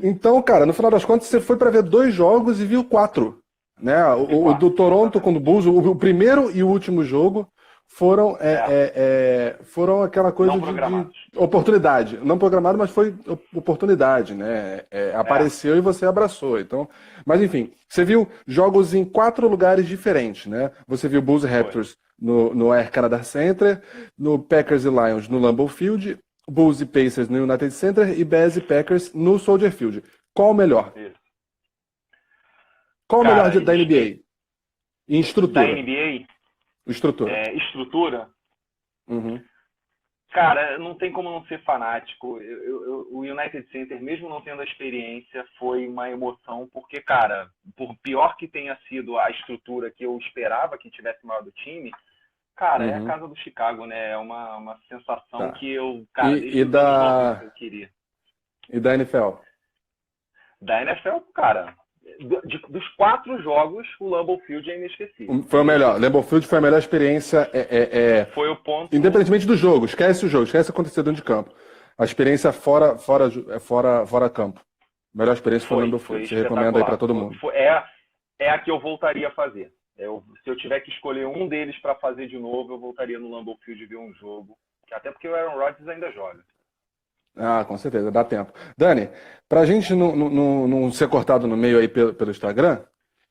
então, cara, no final das contas, você foi para ver 2 jogos e viu 4, né? O do Toronto com o Bulls, o primeiro e o último jogo foram, foram aquela coisa de oportunidade. Não programado, mas foi oportunidade, né? Apareceu e você abraçou. Então, mas enfim, você viu jogos em 4 lugares diferentes, né? Você viu Bulls e Raptors no Air Canada Center, no Packers e Lions no Lambeau Field, Bulls e Pacers no United Center e Bears e Packers no Soldier Field. Qual o melhor? Isso. Qual o melhor da NBA? Em estrutura. Da NBA? Estrutura. Estrutura? Uhum. Cara, não tem como não ser fanático. O United Center, mesmo não tendo a experiência, foi uma emoção, porque, cara, por pior que tenha sido a estrutura que eu esperava que tivesse maior do time, cara, é a casa do Chicago, né? É uma sensação que eu, cara, desde os anos 90 que eu queria. E da NFL? Da NFL, cara, dos 4 jogos, o Lambeau Field é inesquecível. Foi o melhor. Lambeau Field foi a melhor experiência. Foi o ponto. Independentemente do jogo, esquece o jogo, esquece acontecer dentro de campo. A experiência fora campo. A melhor experiência foi o Lambeau Field. Você recomenda aí para todo mundo. É a que eu voltaria a fazer. Se eu tiver que escolher um deles para fazer de novo, eu voltaria no Lambeau Field ver um jogo. Até porque o Aaron Rodgers ainda joga. Ah, com certeza, dá tempo. Dani, para a gente não ser cortado no meio aí pelo Instagram,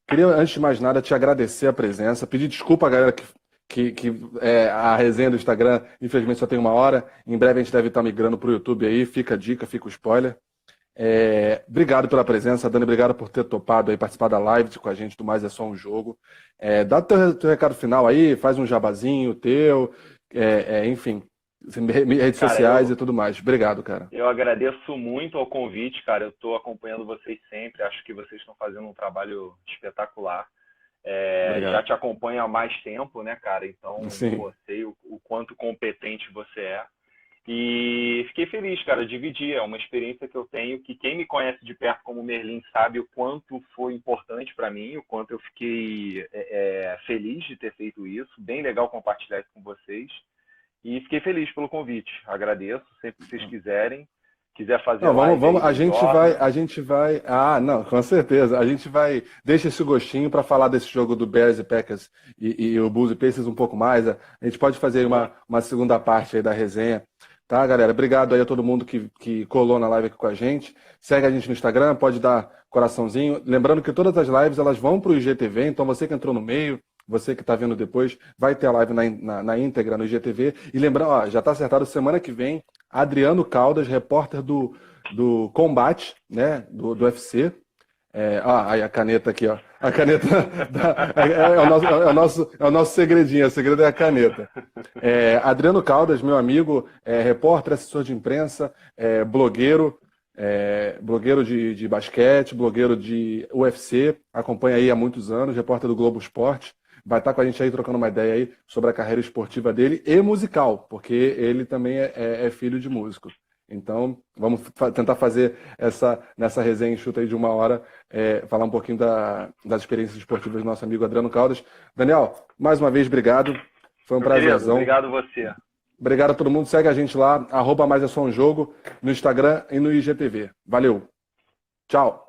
queria, antes de mais nada, te agradecer a presença, pedir desculpa a galera que a resenha do Instagram, infelizmente, só tem 1 hora. Em breve a gente deve estar migrando para o YouTube aí, fica a dica, fica o spoiler. Obrigado pela presença, Dani, obrigado por ter topado aí, participar da live com a gente do Mais é Só um Jogo. Dá teu recado final aí, faz um jabazinho teu, enfim, redes sociais e tudo mais. Obrigado, cara. Eu agradeço muito ao convite, cara. Eu estou acompanhando vocês sempre, acho que vocês estão fazendo um trabalho espetacular. Já te acompanho há mais tempo, né, cara? Então, eu sei o quanto competente você é. E fiquei feliz, cara, dividir. É uma experiência que eu tenho, que quem me conhece de perto como Merlin sabe o quanto foi importante para mim, o quanto eu fiquei feliz de ter feito isso. Bem legal compartilhar isso com vocês. E fiquei feliz pelo convite. Agradeço, sempre que vocês quiserem. Quiser fazer vamos, a gente vai. Ah, não, com certeza. A gente vai. Deixa esse gostinho para falar desse jogo do Bears e Packers e o Bulls e Pacers um pouco mais. A gente pode fazer uma segunda parte aí da resenha. Tá, galera? Obrigado aí a todo mundo que colou na live aqui com a gente. Segue a gente no Instagram, pode dar coraçãozinho. Lembrando que todas as lives elas vão para o IGTV, então você que entrou no meio, você que está vendo depois, vai ter a live na íntegra no IGTV. E lembrando, já está acertado, semana que vem, Adriano Caldas, repórter do Combate, né, do UFC. Aí a caneta aqui, ó. A caneta é o nosso segredinho, o segredo é a caneta. Adriano Caldas, meu amigo, repórter, assessor de imprensa, blogueiro, blogueiro de basquete, blogueiro de UFC, acompanha aí há muitos anos, repórter do Globo Esporte. Vai estar com a gente aí trocando uma ideia aí sobre a carreira esportiva dele e musical, porque ele também é filho de músico. Então, vamos tentar fazer nessa resenha enxuta aí de 1 hora, falar um pouquinho das experiências esportivas do nosso amigo Adriano Caldas. Daniel, mais uma vez, obrigado. Foi um prazerzão. Obrigado você. Obrigado a todo mundo. Segue a gente lá, @mais é só um jogo, no Instagram e no IGTV. Valeu. Tchau.